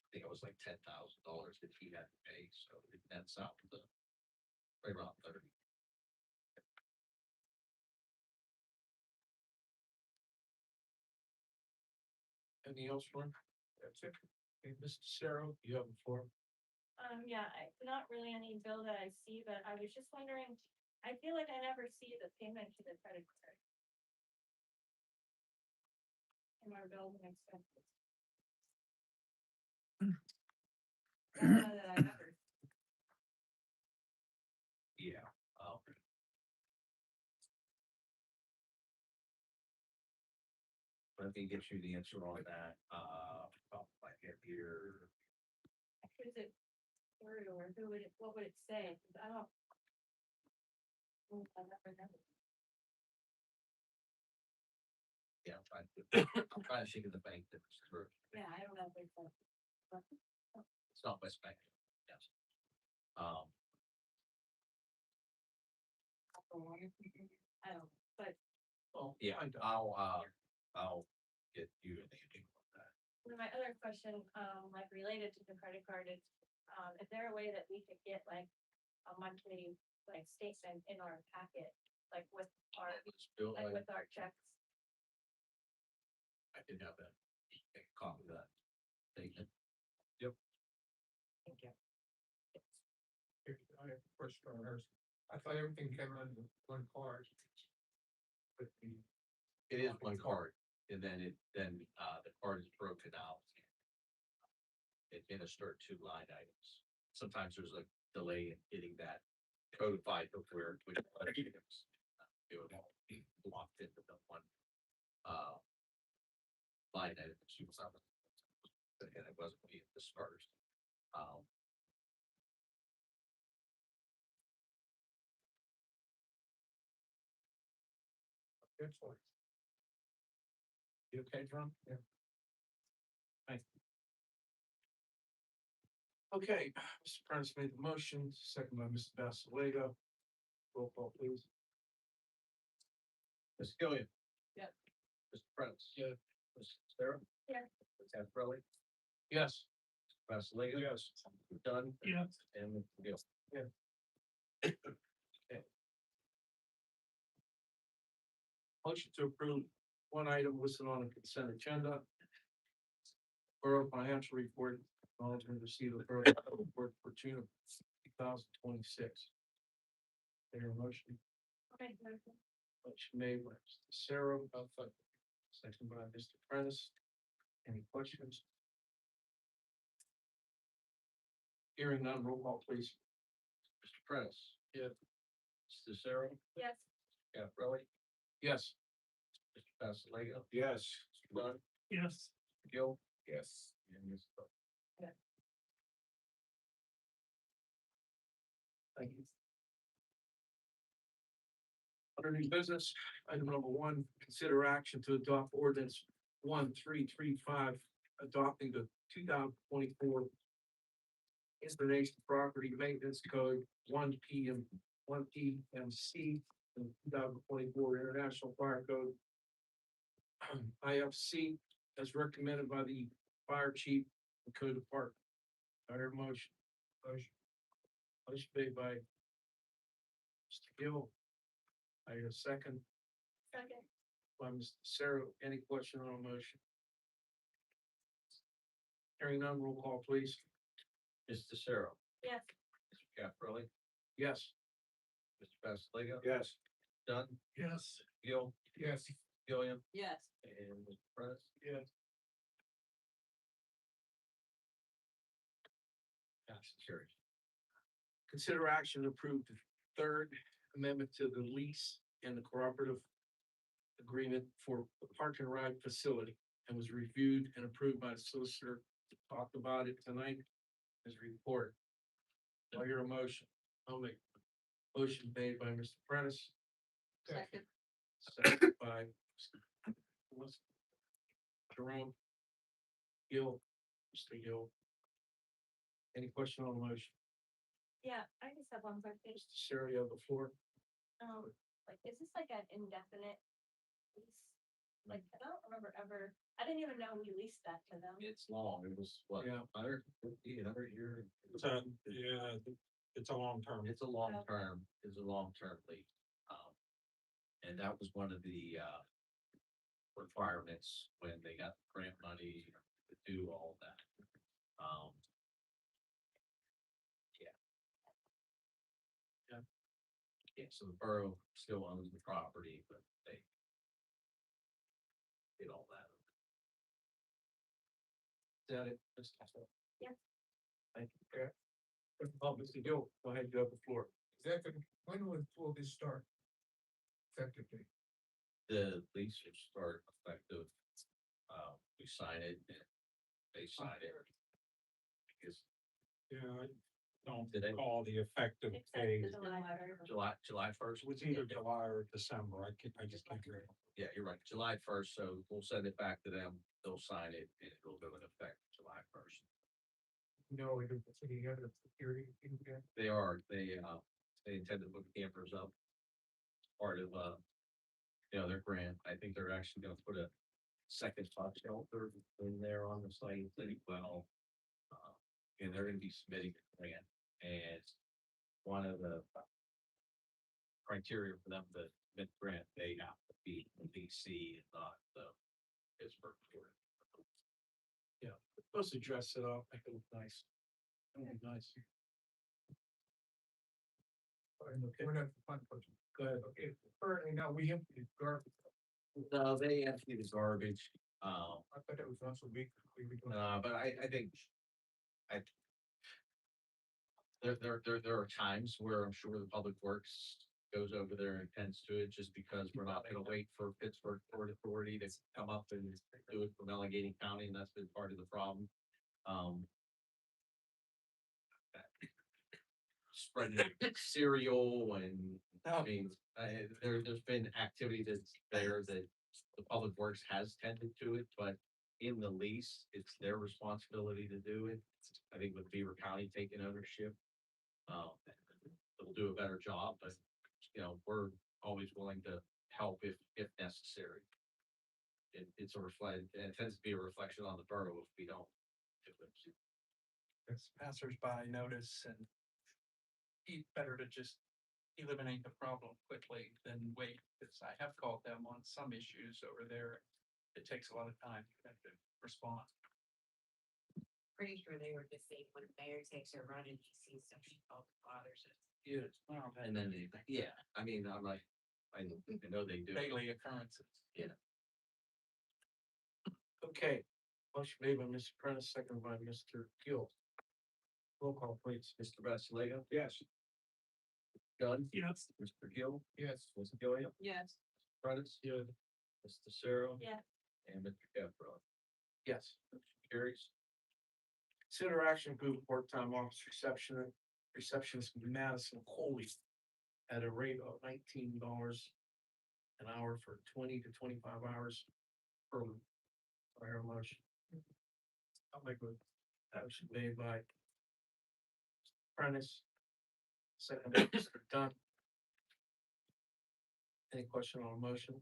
I think it was like $10,000 that he had to pay, so it nets out to right around 30. Anything else, Ron? That's it. Okay, Mr. Sarah, you have the floor. Yeah, not really any bill that I see, but I was just wondering, I feel like I never see the payment to the credit card. In our bills and expenses. I don't know that I ever. Yeah. Let me get you the answer on that, I get here. Is it word or who would it, what would it say? 'Cause I don't. I never know. Yeah, I'm trying to think of the bank that was through. Yeah, I don't know if it's a. It's not West Bank. Yes. I don't, but Well, yeah, I'll get you an answer on that. my other question, like related to the credit card is there a way that we could get like a monthly, like statement in our packet, like with our, Let's do it like like, with our checks? I can have that, take a copy of that. Statement. Thank you. I have a question on hers. I thought everything came on one card. But It is one card, and then the card is broken out. Administered two line items. Sometimes there's a delay in getting that codified before which items. It would all be locked into the one, line item that she was on. And it wasn't being dispersed. Good for you. You okay, John? Yeah. Thank you. Okay, Mr. Prentice made the motion, second by Mr. Basilego. Roll call, please. Ms. Gillian. Yep. Mr. Prince. Yeah. Ms. Sarah. Yeah. Ms. Ashley. Yes. Basilego. Yes. Done. Yes. And Mr. Gill. Motion to approve one item listed on the consent agenda. Borough financial report, acknowledgement receipt of borough report for June of 2026. There a motion? Okay, motion. Motion made by Mr. Sarah, second by Mr. Prentice. Any questions? Hearing none, roll call please. Mr. Prentice. Yeah. Mr. Sarah. Yes. Caprelli. Yes. Mr. Basilego. Yes. Mr. Dunn. Yes. Gill. Yes. And Ms. Cook. Thank you. Under new business, item number one, consider action to adopt ordinance 1335, adopting the 2024 Information Property Maintenance Code 1 PMC, and 2024 International Fire Code IFC, as recommended by the fire chief and code department. I hear a motion. Motion made by Mr. Gill. I hear a second Second. by Mr. Sarah. Any question on the motion? Hearing none, roll call please. Mr. Sarah. Yes. Mr. Caprelli. Yes. Mr. Basilego. Yes. Dunn. Yes. Gill. Yes. Gillian. Yes. And Mr. Prentice. Yes. Passes carried. Consider action to approve the third amendment to the lease and the cooperative agreement for the park and ride facility, and was reviewed and approved by the solicitor. Talked about it tonight as a report. Do I hear a motion? I'll make. Motion made by Mr. Prentice, Second. second by Jerome. Gill, Mr. Gill. Any question on the motion? Yeah, I just have one question. Mr. Sarah, you have the floor. Like, is this like an indefinite lease? Like, I don't remember ever, I didn't even know we leased that to them. It's long. It was what, Yeah. 150, 100 year? So, yeah, it's a long term. It's a long term, lease. And that was one of the, requirements when they got grant money to do all that. Yeah. Yeah. Yeah, so the borough still owns the property, but they did all that. Is that it? Ms. Costello? Yeah. Thank you, Eric. Oh, Mr. Gill, go ahead, you have the floor. Exactly, when will this start? Effectively, The lease will start effective, we sign it and they sign it. Because Yeah, I don't Did they- recall the effective Except date. the July first. July first. It was either July or December. I just can't remember. Yeah, you're right, July first, so we'll send it back to them, they'll sign it, and it'll go in effect July first. no, it is, any other security, again, They intend to put campers up. Part of, their grant, I think they're actually gonna put a second spot shelter in there on the site as well. And they're gonna be submitting a grant, and one of the criteria for them to submit grant, they have to be in DC and not the Pittsburgh. Florida. Supposed to dress it up, make it look nice. It'll be nice. we're not the fun person. Go ahead. Okay, currently now we empty the garbage, No, they empty the garbage, I thought that was once a week. but I think. There are times where I'm sure the Public Works goes over there and tends to it, just because we're not gonna wait for Pittsburgh Port Authority to come up and do it from Allegheny County, and that's been part of the problem. Spreading cereal and, I mean, there's been activity that's there that the Public Works has tended to it, but in the lease, it's their responsibility to do it. I think with Beaver County taking ownership, they'll do a better job, but, we're always willing to help if necessary. It's a reflect, and it tends to be a reflection on the borough if we don't. do it. It's passersby notice and it's better to just eliminate the problem quickly than wait, because I have called them on some issues over there. It takes a lot of time for them to respond. Pretty sure they were just saying when the mayor takes her run and he sees some she bothers it. Yeah. Well, And then, yeah, I mean, I'm like, I know they do. daily occurrences. Okay, motion made by Mr. Prentice, second by Mr. Gill. Roll call, please. Mr. Bassilega? Yes. Dunn? Yes. Mr. Gill? Yes. Mr. Gilliam? Yes. Prentice? Yeah. Mr. Sarah? Yeah. And Mr. Caprow. Yes. Motion carries. Consider action group part-time office receptionist Madison Coley at a rate of $19 an hour for 20 to 25 hours per week. Fire motion. I'll make a motion made by Prentice. Second by Mr. Dunn. Any question on a motion?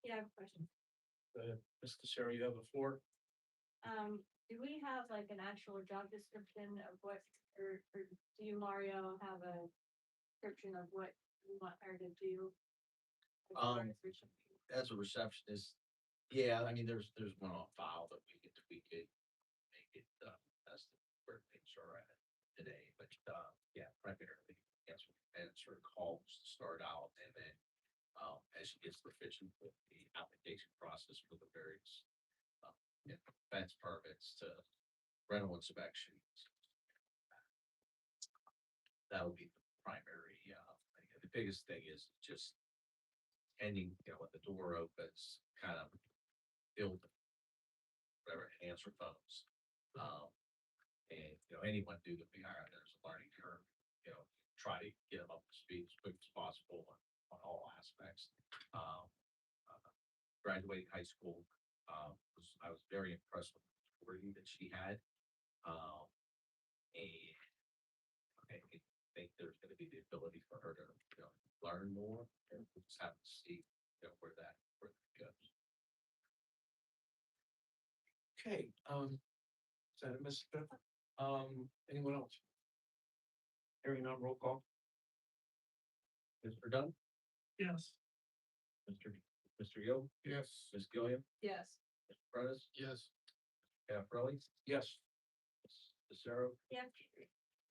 Yeah, I have a question. Mr. Sarah, you have the floor. Do we have like an actual job description of what, or do you, Mario, have a description of what you want her to do? as far as reaching- As a receptionist, yeah, I mean, there's one on file that we could tweak it, make it, as to where things are at today, but, yeah, primarily, answer calls to start out, and then, as she gets proficient with the application process for the various, fence permits to rental inspections. That would be the primary, the biggest thing is just ending, when the door opens, kind of build whatever, answer phones. And, anyone new that we hire, there's a learning curve, try to get them up to speed as quick as possible on all aspects. Graduating high school, I was very impressed with the wording that she had. And I think there's gonna be the ability for her to, learn more, and we'll just have to see, where that goes. Okay, is that it, Mr. Smith? Anyone else? Hearing none, roll call. Mr. Dunn? Yes. Mr. Mr. Gill, Yes. Ms. Gilliam, Yes. Mr. Prentice, Yes. Caprelli, Yes. Mr. Sarah, Yes.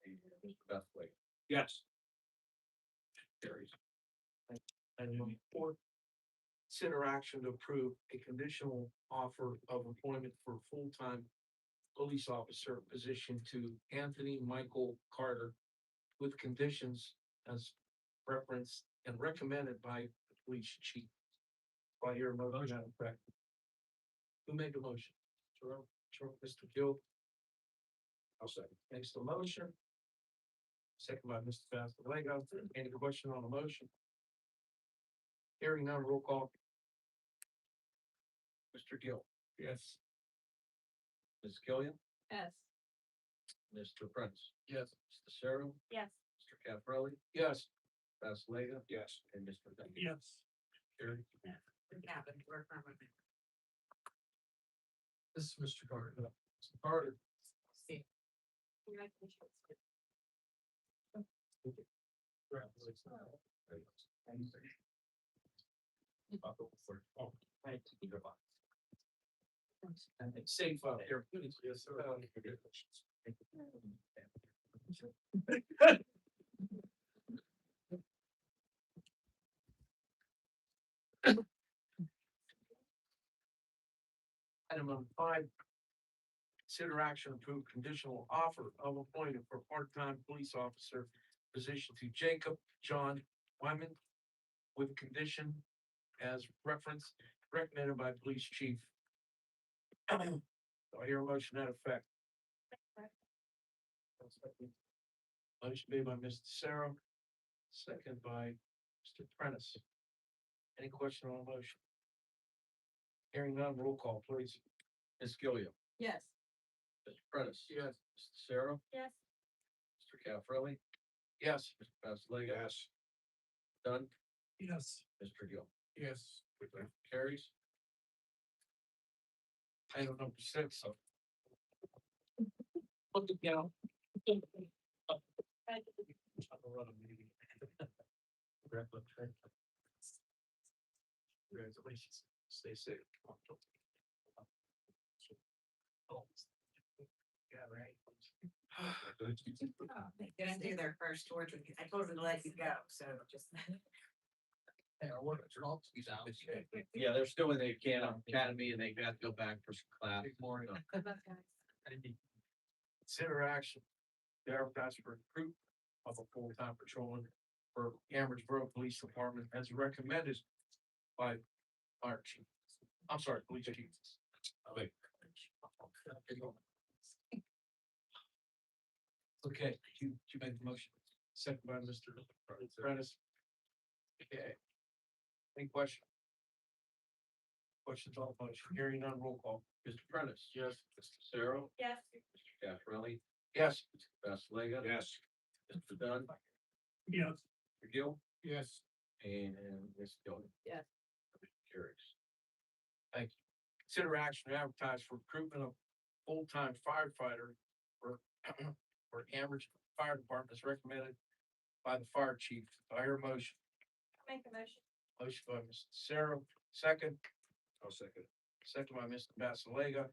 and Mr. Bethway. Yes. Carries. And number four, consider action to approve a conditional offer of employment for full-time police officer position to Anthony Michael Carter with conditions as referenced and recommended by the police chief. Do I hear a motion to that effect? Who made the motion? Jerome, Mr. Gill. I'll second. Makes the motion. Second by Mr. Basilego. Any question on the motion? Hearing none, roll call. Mr. Gill, Yes. Ms. Gilliam, Yes. Mr. Prince, Yes. Mr. Sarah, Yes. Mr. Caprelli, Yes. Basilega, Yes. and Mr. Duncan. Yes. Carried. It happened, work from it. This is Mr. Carter. Mr. Carter. See, And it's safe out there. Yes, sir. Item number five. Consider action to approve conditional offer of appointment for part-time police officer position to Jacob John Wyman with condition as referenced recommended by police chief. Do I hear a motion to that effect? Motion made by Mr. Sarah, second by Mr. Prentice. Any question on the motion? Hearing none, roll call, please. Ms. Gilliam, Yes. Mr. Prentice. Yes. Mr. Sarah, Yes. Mr. Caprelli, Yes. Mr. Basilega. Yes. Dunn, Yes. Mr. Gill. Yes. Carries. Item number six. Look at you. Congratulations. Stay safe. Yeah, right. they didn't do their first tour, I told them to let you go, so just. Yeah, they're still in the academy and they got to go back for some class. Consider action to advertise for recruit of a full-time patrolman for Ambridge Borough Police Department as recommended by fire chief. I'm sorry, police chief. Okay, you made the motion. Second by Mr. Prentice. Okay. Any question? Questions on the motion? Hearing none, roll call. Mr. Prentice. Yes. Mr. Sarah, Yes. Mr. Caprelli, Yes. Mr. Basilega. Yes. Mr. Dunn, Yes. Mr. Gill, Yes. and Ms. Gilliam. Yes. Carries. Thank you. Consider action to advertise for recruitment of full-time firefighter for, for Ambridge Fire Department as recommended by the fire chief. Do I hear a motion? Make a motion. Motion by Mr. Sarah, second. I'll second. Second by Mr. Basalega.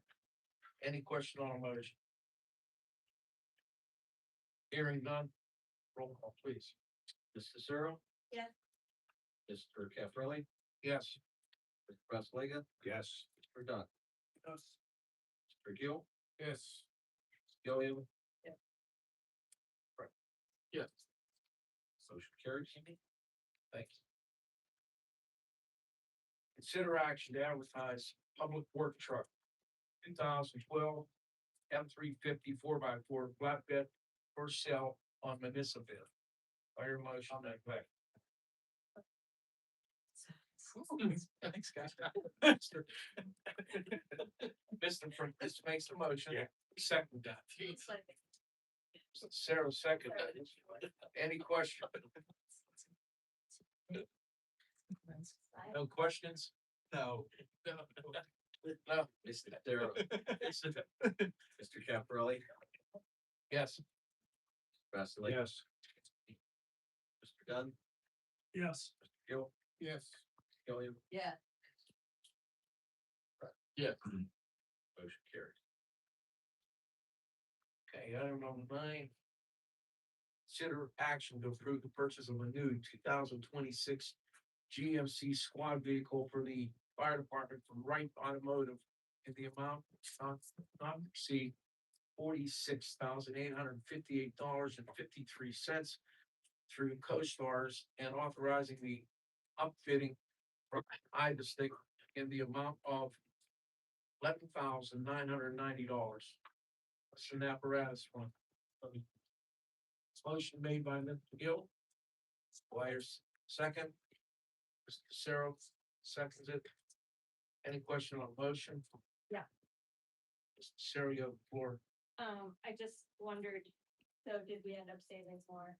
Any question on the motion? Hearing none. Roll call, please. Mr. Sarah. Yes. Mr. Caprelli, Yes. Mr. Basilega, Yes. Mr. Dunn, Yes. Mr. Gill, Yes. Ms. Gilliam. Yes. Right. Yes. Motion carries. Thank you. Consider action to advertise public work truck 2012 M350 4x4 flatbed for sale on municipal bid. Fire motion that effect. Thanks, guys. Mr. This makes the motion. Yeah. Second that. Sarah second. Any question? No questions? No. No. Mr. Sarah, Mr. Caprelli, Yes. Basilega. Yes. Mr. Dunn, Yes. Mr. Gill, Yes. Ms. Gilliam, Yeah. Yeah. Motion carries. Okay, item number 9. Consider action to approve the purchase of a new 2026 GMC squad vehicle for the fire department from Wright Automotive in the amount not to exceed $46,858.53 through CoStars and authorizing the upfitting from Ida Stick in the amount of $11,990. That's an apparatus one. Motion made by Mr. Gill. Wires, second. Mr. Cicero seconds it. Any question on the motion? Yeah. Mr. Cicero, you have the floor. I just wondered, so did we end up saving more?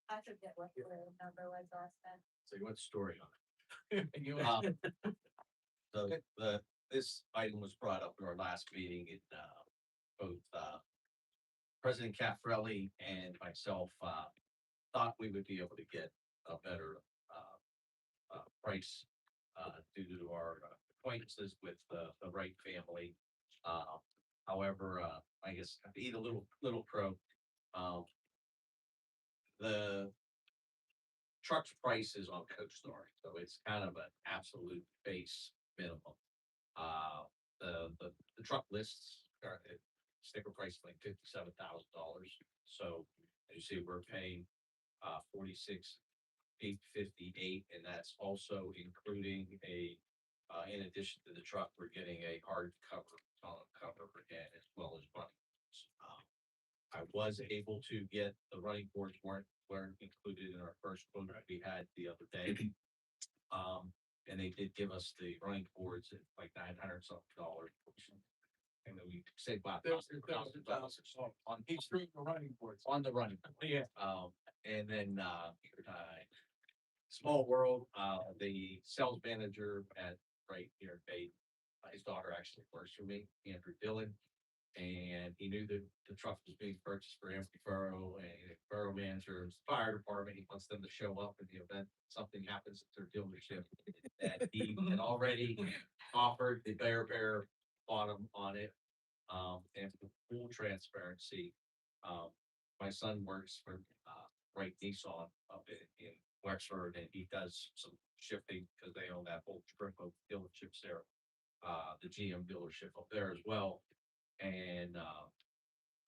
I forget what the number was last time. So you want the story on You, it? This item was brought up in our last meeting. It, both, President Caffarelli and myself, thought we would be able to get a better, price, due to our acquaintances with the Wright family. However, I guess to eat a little crow, the truck's price is on CoStar, so it's kind of an absolute base minimum. The truck lists are sticker price like $57,000. So as you see, we're paying $46,858, and that's also including in addition to the truck, we're getting a hard cover, tonneau cover, and as well as running boards. I was able to get the running boards weren't included in our first quote we had the other day. And they did give us the running boards at like $900 something, and then we saved about $1,000 on each group of running boards. on the running board. Yeah. And then, small world, the sales manager at right here, his daughter actually works for me, Andrew Dillon. And he knew that the truck was being purchased for Ambridge Borough, and Borough manager's fire department, he wants them to show up in the event something happens at their dealership. That he had already offered the bear bottom on it. And for full transparency, my son works for, Wright Nissan up in Wexford, and he does some shifting because they own that whole strip of dealerships there. The GM dealership up there as well. And,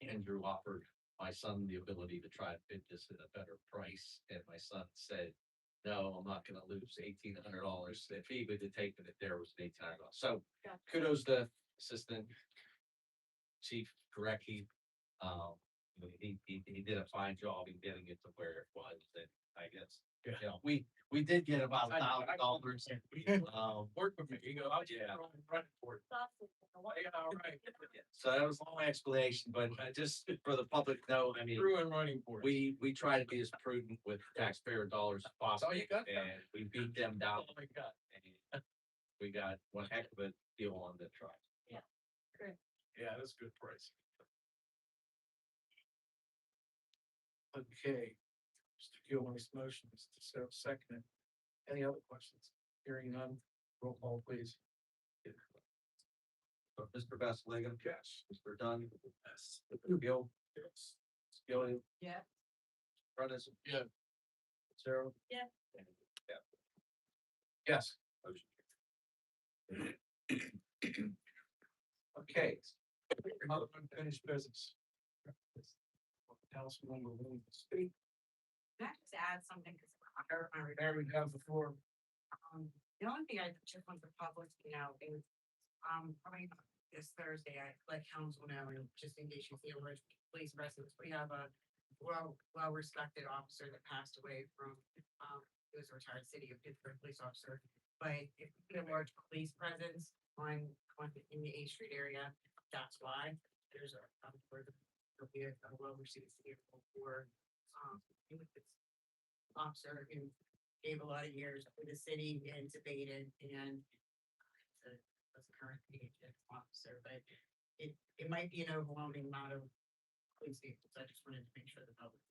Andrew offered my son the ability to try and bid this at a better price, and my son said, no, I'm not gonna lose $1,800. If he would have taken it, there was $1,800. So Gotcha. kudos to Assistant Chief Gurecki. He did a fine job in getting it to where it was, and I guess, you know, we did get about $1,000. Work with me, you go, oh, yeah, running board. Sausage. Yeah, all right. So that was a long explanation, but just for the public to know, I mean, Crew and running board. we try to be as prudent with taxpayer dollars as possible. Oh, you got that. And we beat them down. Oh, my God. And we got one heck of a deal on the truck. Yeah, that's a good price. Okay. Mr. Gill makes motion, Mr. Sarah second. Any other questions? Hearing none, roll call please. So Mr. Vassilega? Yes. Mr. Dunn? Yes. Mr. Gill? Yes. Skilling? Yeah. Prentice? Yeah. Sarah? Yeah. And, yeah. Yes. Motion. Okay. Other unfinished business. Councilmember Williams speak. Can I just add something? Cause I There we have the floor. the only thing I just want the public to know is, coming up this Thursday, I let council know, and just in case you see a police presence, we have a well-respected officer that passed away from, he was a retired city of Pittsburgh police officer. But if we get a large police presence on in the 8th Street area, that's why there's a well-received vehicle for, with this officer who gave a lot of years for the city and debated, and was a current agent officer, but it might be an overwhelming amount of police vehicles. I just wanted to make sure the public.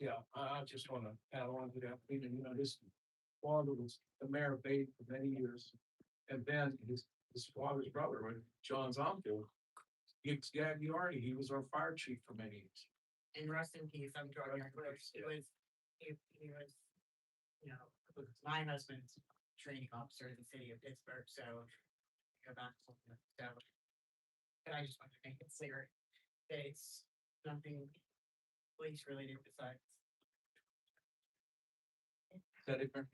Yeah, I just want to add on to that, you know, this father was the mayor of Bay for many years. And then his father's brother, when John Zombie, he was our fire chief for many years. And rest in peace, I'm Jordan, it was, he was, you know, was my husband's training officer in the city of Pittsburgh, so. Go back to something, so. But I just wanted to make it clear that it's nothing police related besides. Is that it? Mary?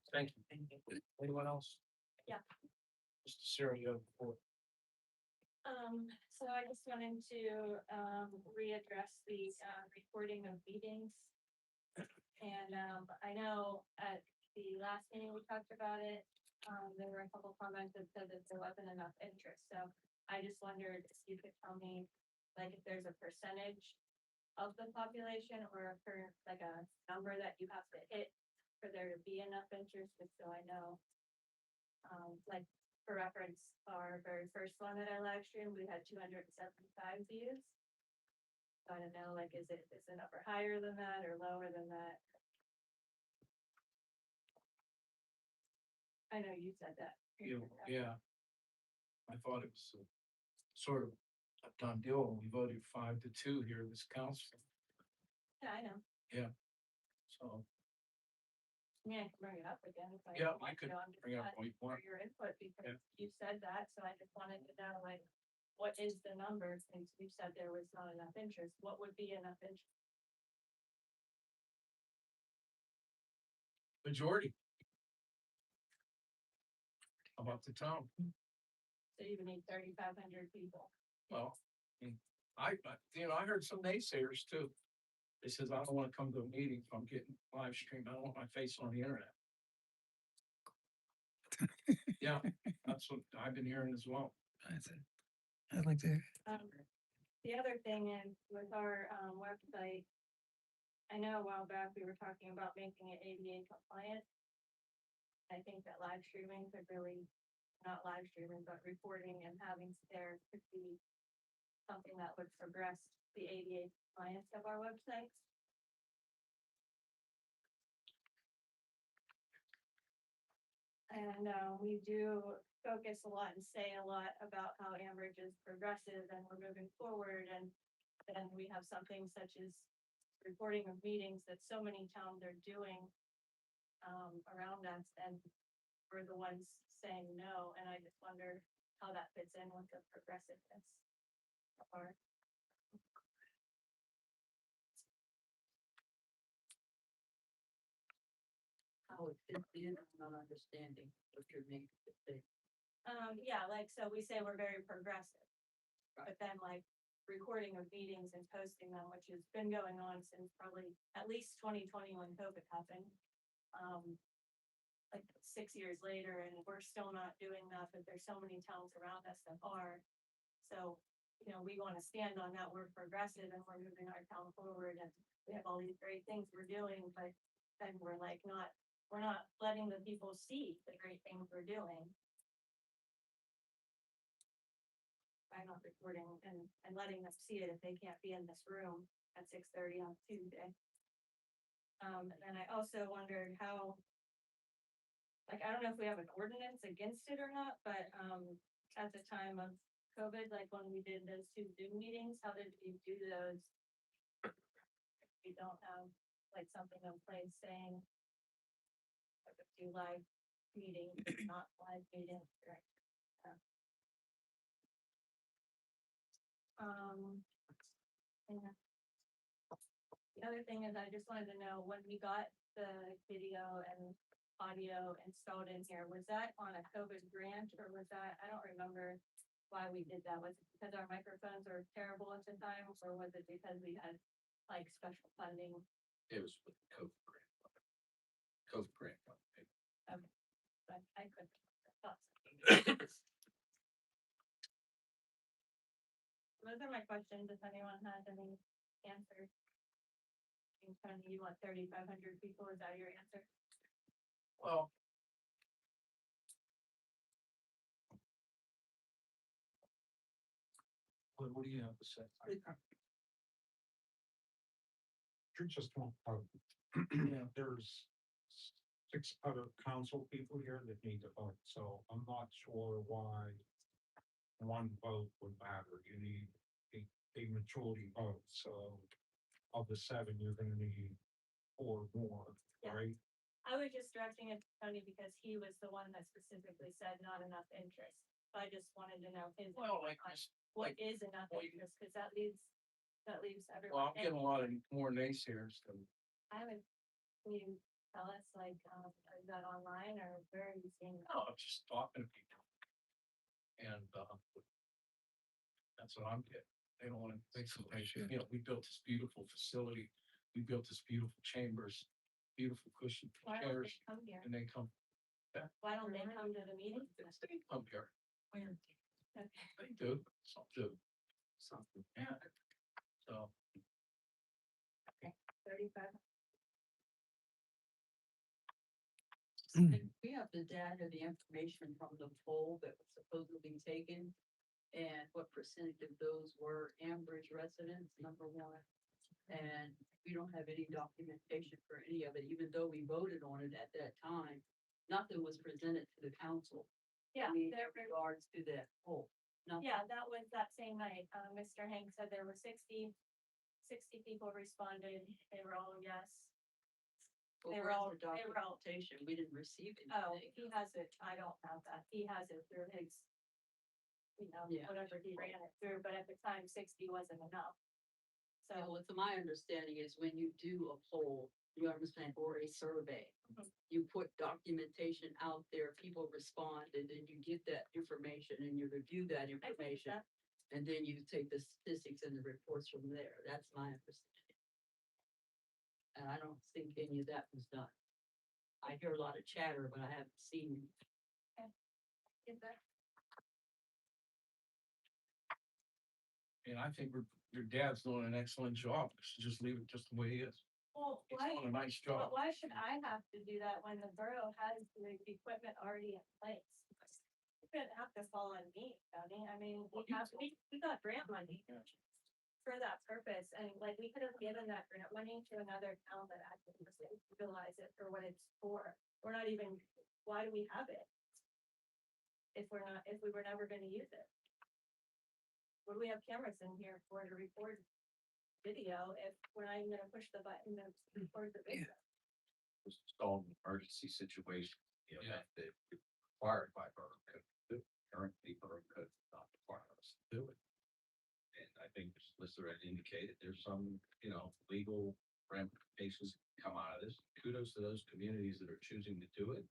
Thank you. Thank you. Anyone else? Yeah. Mr. Sarah, you have the floor. So I just wanted to, readdress the, recording of meetings. And, I know at the last meeting we talked about it, there were a couple comments that said that there wasn't enough interest, so I just wondered if you could tell me, like, if there's a percentage of the population or like a number that you have to hit for there to be enough interest, just so I know. Like, for reference, our very first one that I live streamed, we had 275 views. So I don't know, like, is the number higher than that or lower than that? I know you said that. Yeah. I thought it was sort of a done deal. We voted 5-2 here, this council. Yeah, I know. So, I mean, I can bring it up again if I. yeah, want I could to. I'm just bring up asking what you want. for your input because Yeah. you said that, so I just wanted to know, like, what is the number, since you said there was not enough interest, what would be enough interest? Majority. How about the town? So you would need 3,500 people. Well, I heard some naysayers too. They says, I don't wanna come to a meeting if I'm getting live streamed. I don't want my face on the internet. Yeah, that's what I've been hearing as well. I'd like to. The other thing is with our, website, I know a while back we were talking about making it ADA compliant. I think that live streaming could really, not live streaming, but recording and having there could be something that would progress the ADA compliance of our website. And, we do focus a lot and say a lot about how Ambridge is progressive and we're moving forward, and then we have something such as recording of meetings that so many towns are doing around us, and we're the ones saying no, and I just wonder how that fits in with the progressiveness of our. How it fits in, I'm not understanding what you're making it say. Yeah, like, so we say we're very progressive, but then like recording of meetings and posting them, which has been going on since probably at least 2020 when COVID happened. Like 6 years later, and we're still not doing that, but there's so many towns around us that are. So, you know, we want to stand on that. We're progressive and we're moving our town forward, and we have all these great things we're doing, but then we're like we're not letting the people see the great things we're doing. By not recording and letting them see it if they can't be in this room at 6:30 on Tuesday. And I also wondered how, like, I don't know if we have an ordinance against it or not, but, at the time of COVID, like when we did those 2 Zoom meetings, how did you do those? We don't have like something in place saying like a do live meetings, not live meetings, right? Yeah. The other thing is I just wanted to know when we got the video and audio installed in here, was that on a COVID grant or was that, I don't remember why we did that. Was it because our microphones are terrible at the time, or was it because we had like special funding? It was with the COVID grant. COVID grant. But I couldn't. Those are my questions. If anyone has any answers. You want 3,500 people? Is that your answer? Well. What do you have to say? You're just one part. Yeah. There's 6 other council people here that need to vote, so I'm not sure why one vote would matter. You need a majority vote, so of the 7, you're gonna need 4 more, Yeah. right? I was just directing it to Tony because he was the one that specifically said not enough interest. So I just wanted to know his. Well, like, on this- What is enough well, interest, because that leaves well, everyone. I'm getting a lot of more naysayers than, I haven't, can you tell us, like, is that online or where are you seeing? it? no, I'm just talking to people. And, that's what I'm getting. They don't wanna, you know, we built this beautiful facility. We built this beautiful chambers, beautiful cushion Why don't they chairs, come here? and they come, Why don't they come to the meeting? they come here. Okay. They do, some do. Something, yeah. So, 35. And we have the data, the information from the poll that was supposedly taken. And what percentage of those were Ambridge residents, number one. And we don't have any documentation for any of it, even though we voted on it at that time. Nothing was presented to the council. Yeah, I mean, there in regards to that poll. Nothing. Yeah, that was that same night. Mr. Hank said there were 60 people responded. They were all yes. But They were where's all- the they were all- documentation? We didn't receive Oh, anything. he has it. I don't have that. He has it through his, Yeah. whatever he ran it through, but at the time 60 wasn't enough. So So, what's my understanding is when you do a poll, you understand, or a survey, Mhm. you put documentation out there, people respond, and then you get that information and you review that I think information. that, And then you take the statistics and the reports from there. That's my understanding. And I don't think any of that was done. I hear a lot of chatter, but I haven't seen. is that, and I think your dad's doing an excellent job. We should just leave it just the way it is. well, He's why, doing a nice but job. why should I have to do that when the borough has the equipment already in place? It shouldn't have to fall on me, Tony. I mean, we got grant money for that purpose, and like, we could have given that grant money to another town that actually utilize it for what it's for. We're not even, why do we have it? If we were never gonna use it. What do we have cameras in here for to record video if we're not even gonna push the button to record the video? Was installed in emergency situation, you know, Yeah. that required by Borough Code. Currently, Borough Code does not require us to do it. And I think as Lister had indicated, there's some, you know, legal ramifications that come out of this. Kudos to those communities that are choosing to do it.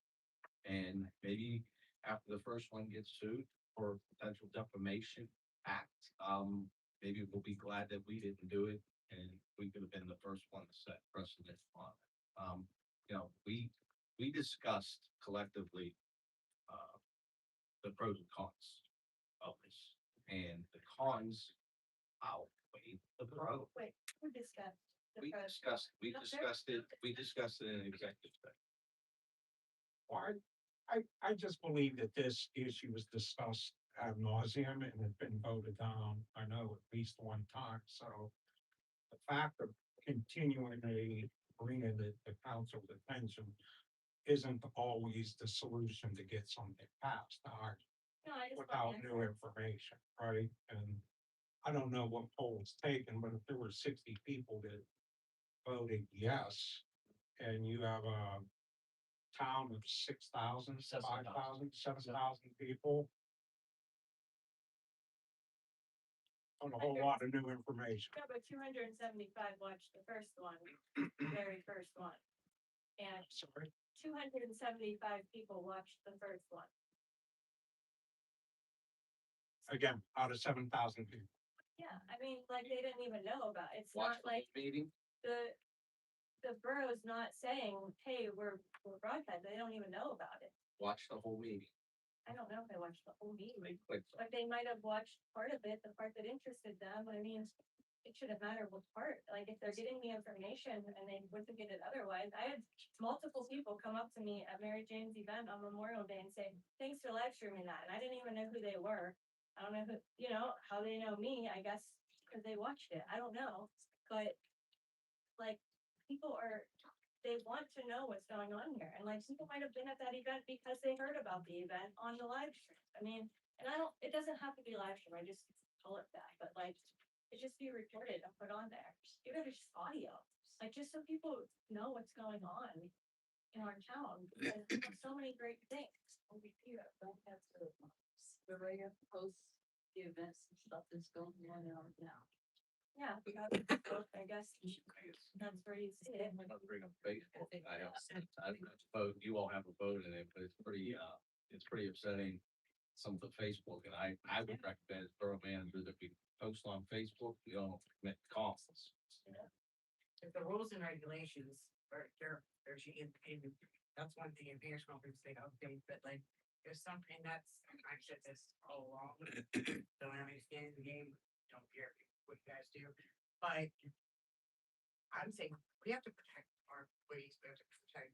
And maybe after the first one gets sued for potential defamation act, maybe we'll be glad that we didn't do it and we could have been the first one to set precedent on it. You know, we discussed collectively, the pros and cons of this, and the cons outweigh the pros. Wait, who discussed? the We pros? discussed, we No, there- discussed it in executive session. Well, I just believe that this issue was discussed ad nauseum and had been voted down, I know at least one time, so. The fact of continually bringing the council's attention isn't always the solution to get something passed, No, I just want without answers. new information, right? And I don't know what poll was taken, but if there were 60 people that voted yes, and you have a town of 6,000, 5,000, 7,000 people. On a whole lot of new information. No, but 275 watched the first one, very first one. And Sorry. 275 people watched the first one. Again, out of 7,000 people. Yeah, I mean, like, they didn't even know about it. It's Watch not the like meeting, the borough's not saying, hey, we're broadcast. They don't even know about it. watch the whole meeting. I don't know if they watched the whole meeting. They clicked on it. But they might have watched part of it, the part that interested them. I mean, it shouldn't matter what part, like, if they're getting the information and they wouldn't get it otherwise. I had multiple people come up to me at Mary Jane's event on Memorial Day and say, thanks for live streaming that. And I didn't even know who they were. I don't know who, how they know me, I guess, because they watched it. I don't know. But like, people are, they want to know what's going on here. And like, people might have been at that event because they heard about the event on the live stream. I mean, and it doesn't have to be live stream, I just call it that, but like, it just be recorded and put on there, even if it's just audio, like, just so people know what's going on in our town, because we have so many great things. We do have, don't have to, the radio posts the events and stuff that's going on out now. Yeah, we got, I guess, that's where you see it. I'll bring up Facebook. I don't vote, you all have a vote in it, but it's pretty upsetting. Some of the Facebook, and I would recommend as borough manager that we post on Facebook, we don't commit conflicts. If the rules and regulations are, they're in, that's one thing in Mayor's conference, they update, but like, there's something that's, I said this all along. Don't understand the game, don't care what you guys do, but I'm saying, we have to protect our employees, we have to protect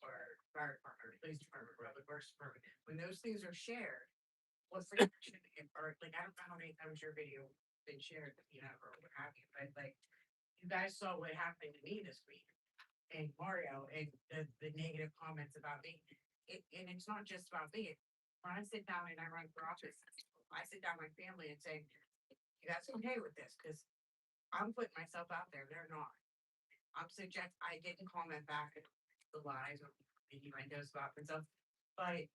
our fire department, our police department, our public works department. When those things are shared, what's the connection, or like, I don't know how many times your video been shared, you know, or what have you, but like, you guys saw what happened to me this week. And Mario, and the negative comments about me, and it's not just about me. When I sit down and I run for office, I sit down with my family and say, you guys okay with this? Cause I'm putting myself out there, they're not. I didn't comment back at the lies or maybe my nose about and stuff, but,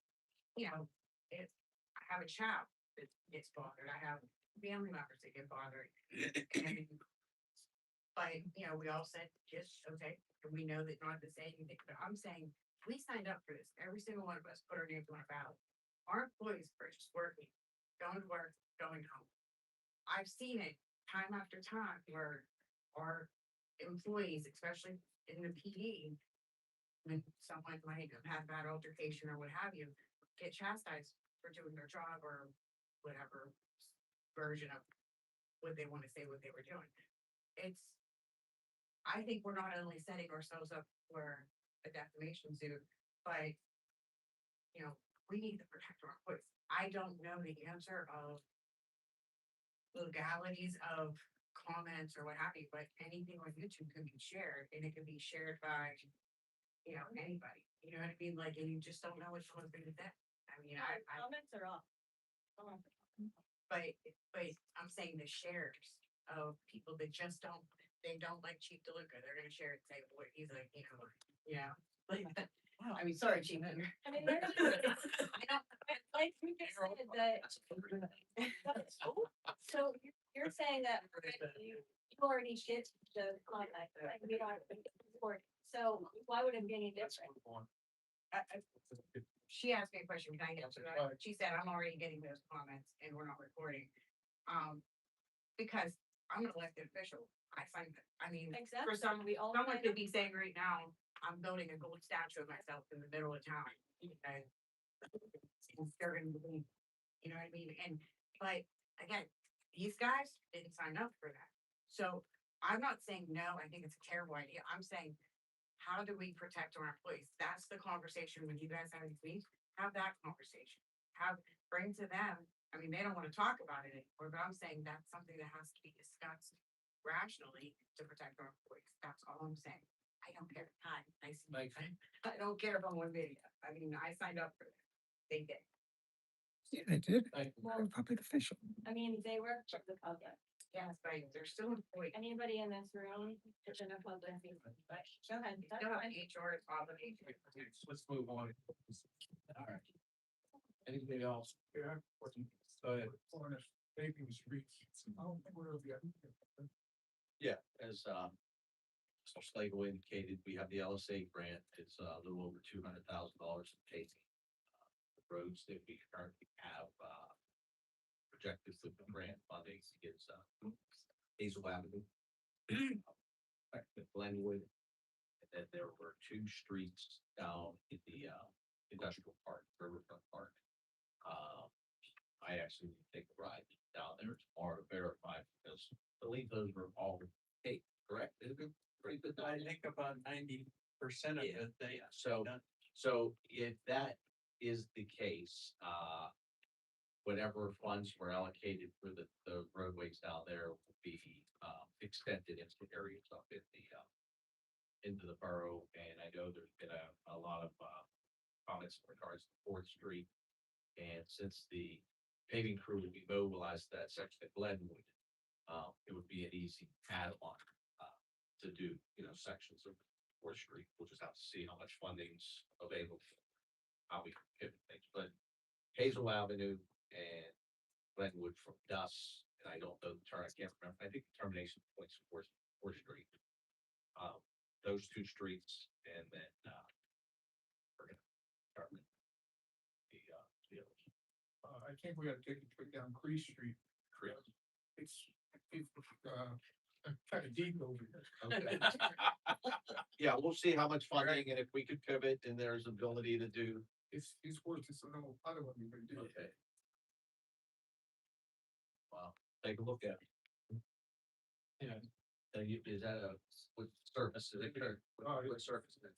you know, I have a child that gets bothered, I have family members that get bothered. And, but, you know, we all said, just, okay, and we know that not to say anything, but I'm saying, we signed up for this, every single one of us put our names on a ballot. Our employees are just working, going to work, going home. I've seen it time after time where our employees, especially in the PD, when someone might have had bad altercation or what have you, get chastised for doing their job or whatever version of what they want to say, what they were doing. I think we're not only setting ourselves up for a defamation suit, but, you know, we need to protect our employees. I don't know the answer of legalities of comments or what have you, but anything on YouTube can be shared, and it can be shared by, you know, anybody. You know what I mean? Like, and you just don't know what someone's gonna say. I mean, Comments are off. but I'm saying the shares of people that just they don't like Chief DeLuca, they're gonna share it and say, boy, he's like, you know, like, I mean, sorry, Chief. I mean, there's, I don't, like you just said that. So you're saying that you already did the comment, like we don't support, so why would it be any different? she asked me a question, can I answer that? She said, I'm already getting those comments and we're not recording. Because I'm an elected official, I find that, I mean, Exactly. for some, we all someone signed could up. be saying right now, I'm building a gold statue of myself in the middle of town. And they're gonna believe, you know what I mean? But again, these guys didn't sign up for that. So I'm not saying no, I think it's a terrible idea. I'm saying, how do we protect our employees? That's the conversation when you guys have these meetings, have that conversation. Bring to them, I mean, they don't wanna talk about it anymore, but I'm saying that's something that has to be discussed rationally to protect our employees. That's all I'm saying. I don't care. Hi, nice to meet you. I don't care about one video. I mean, I signed up for that. They did. Yeah, they did. Thank you. Well, public official. I mean, they work for the public. Yes, but they're still employed. Anybody in this room is in a public, but go ahead. That's Still have fine. HR is obligated. Let's move on. All right. Anything else? Yeah. Go ahead. Paving streets. Yeah, as Mr. Slagle indicated, we have the LSA grant. It's a little over $200,000 in paving. The roads that we currently have projected for the grant funding is Hazel Avenue, Glenwood, and then there were 2 streets down in the industrial park, Riverfront Park. I actually need to take a ride down there tomorrow to verify, because I believe those were all paid, correct? Is it pretty good? I think about 90% of Yeah. it, they. So if that is the case, whatever funds were allocated for the roadways down there will be extended into areas up into the borough, and I know there's been a lot of, comments in regards to Fourth Street. And since the paving crew will be mobilized to that section at Glenwood, it would be an easy add-on, to do, sections of Fourth Street. We'll just have to see how much funding's available, how we can pivot things, but Hazel Avenue and Glenwood from Duss, and I don't know the turn, I can't remember, I think the termination points of Fourth Street. Those two streets, and then, we're gonna determine the others. I think we gotta take a trip down Cree Street. Chris. It's, kind of deep over here. Okay. Yeah, we'll see how much funding, and if we could pivot, and there's ability to do. It's worth it, so no other one we can do. Okay. Wow, take a look at it. Yeah. Is that what surface is it? Oh, What surface is it?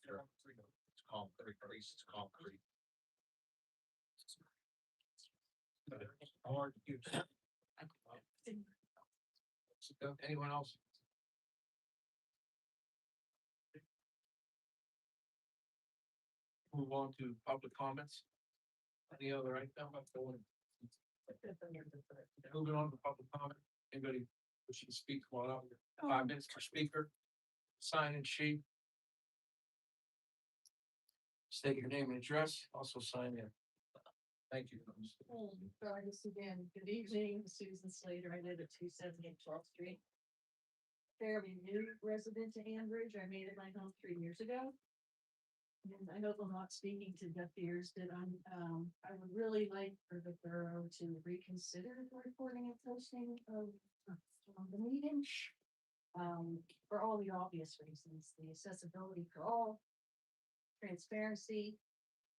It's concrete, it's concrete. Hard to do. Anyone else? Move on to public comments. Any other item? Moving on to public comment. Anybody wishing to speak, come on up. 5 minutes per speaker. Sign and sheet. State your name and address, also sign in. Thank you. Try this again. Good evening, Susan Slater. I live at 278 12th Street. Fairly new resident to Ambridge. I made it my home 3 years ago. And I hope I'm not speaking to deaf ears, but I would really like for the borough to reconsider the recording and posting of the meeting. For all the obvious reasons, the accessibility for all, transparency,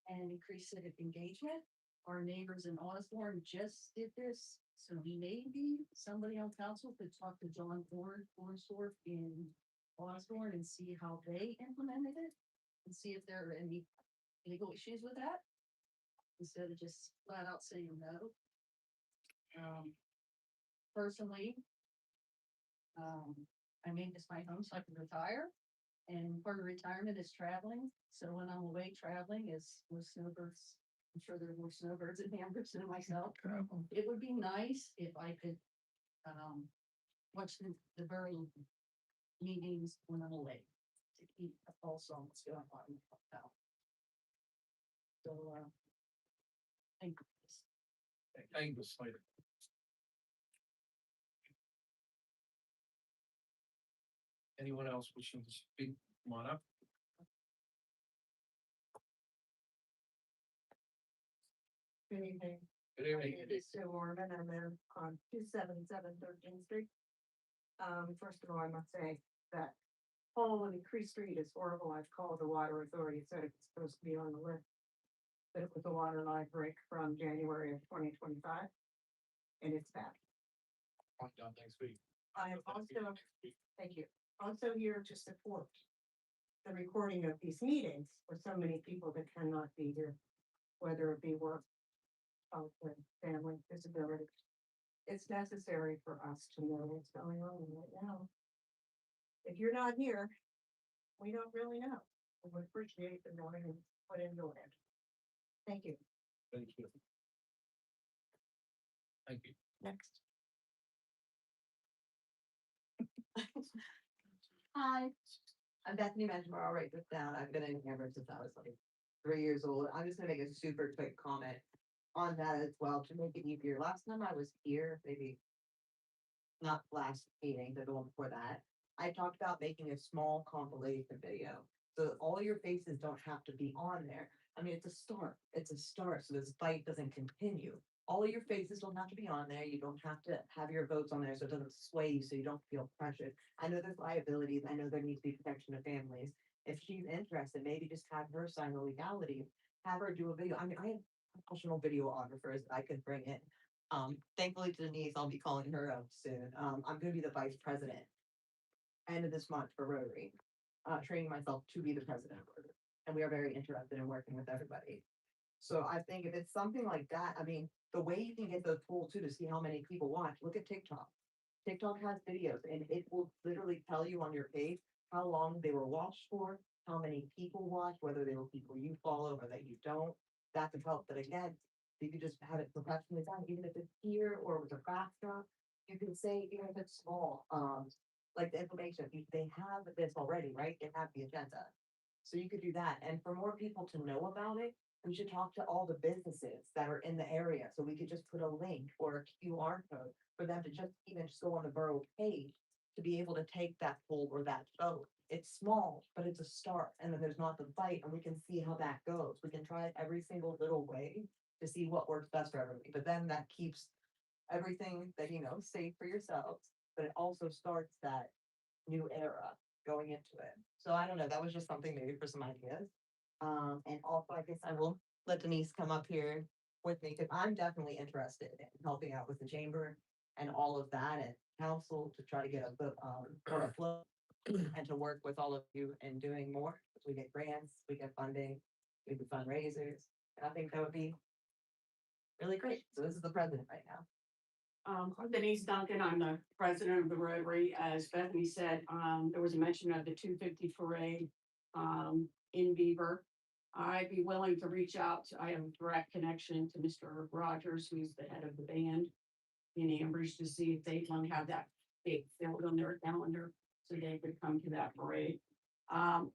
and increased civic engagement. Our neighbors in Osborne just did this, so maybe somebody on council could talk to John Ornsdorf in Osborne and see how they implemented it, and see if there are any legal issues with that, instead of just flat out saying no. Personally, I made this my home so I can retire, and part of retirement is traveling, so when I'm away traveling is with snowbirds. I'm sure there are more snowbirds in Ambridge than myself. It would be nice if I could, watch the borough meetings when I'm away, to keep a pulse on what's going on in the town. So, thank you. Thank you, Slater. Anyone else wishing to speak? Come on up. Good evening. Good evening. It's Sue Orman. I'm in on 277 13th Street. First of all, I must say that hole in Cree Street is horrible. I've called the water authority, said it's supposed to be on the list. But it was a water line break from January of 2025. And it's bad. Point down next week. I am also, thank you, also here to support the recording of these meetings for so many people that cannot be here, whether it be work, health, family, disability. It's necessary for us to know what's going on right now. If you're not here, we don't really know. We would appreciate the knowing and put into it. Thank you. Thank you. Thank you. Next. Hi, I'm Bethany Benjamin. I'll write this down. I've been in Ambridge since I was like 3 years old. I'm just gonna make a super quick comment on that as well to make it easier. Last time I was here, maybe not last meeting, but the one before that, I talked about making a small compilation video. So all your faces don't have to be on there. I mean, it's a start. It's a start. So this fight doesn't continue. All of your faces don't have to be on there. You don't have to have your votes on there so it doesn't sway you, so you don't feel pressured. I know there's liabilities. I know there needs to be protection of families. If she's interested, maybe just have her sign the legalities, have her do a video. I mean, I have professional videographers that I could bring in. Thankfully to Denise, I'll be calling her up soon. I'm gonna be the vice president end of this month for Rotary, training myself to be the president of Rotary. And we are very interested in working with everybody. So I think if it's something like that, I mean, the way you can get those tools too to see how many people watch, look at TikTok. TikTok has videos and it will literally tell you on your page how long they were watched for, how many people watched, whether they were people you follow or that you don't. That's a help, but again, you could just have it professionally done, even if it's here or with a craft shop. You can say, even if it's small, like the information, they have this already, right? They have the agenda. So you could do that, and for more people to know about it, we should talk to all the businesses that are in the area, so we could just put a link or a QR code for them to just even just go on the borough page to be able to take that poll or that vote. It's small, but it's a start, and then there's not the bite, and we can see how that goes. We can try it every single little way to see what works best for everybody, but then that keeps everything that, safe for yourselves, but it also starts that new era going into it. So I don't know, that was just something maybe for some ideas. And also, I guess I will let Denise come up here with me, because I'm definitely interested in helping out with the chamber and all of that, and council to try to get a flow and to work with all of you in doing more. We get grants, we get funding, we do fundraisers, and I think that would be really great. So this is the president right now. I'm Denise Duncan. I'm the president of the Rotary. As Bethany said, there was a mention of the 250 parade, in Beaver. I'd be willing to reach out. I have a direct connection to Mr. Rogers, who's the head of the band in Ambridge, to see if they want to have that big filled on their calendar so they could come to that parade.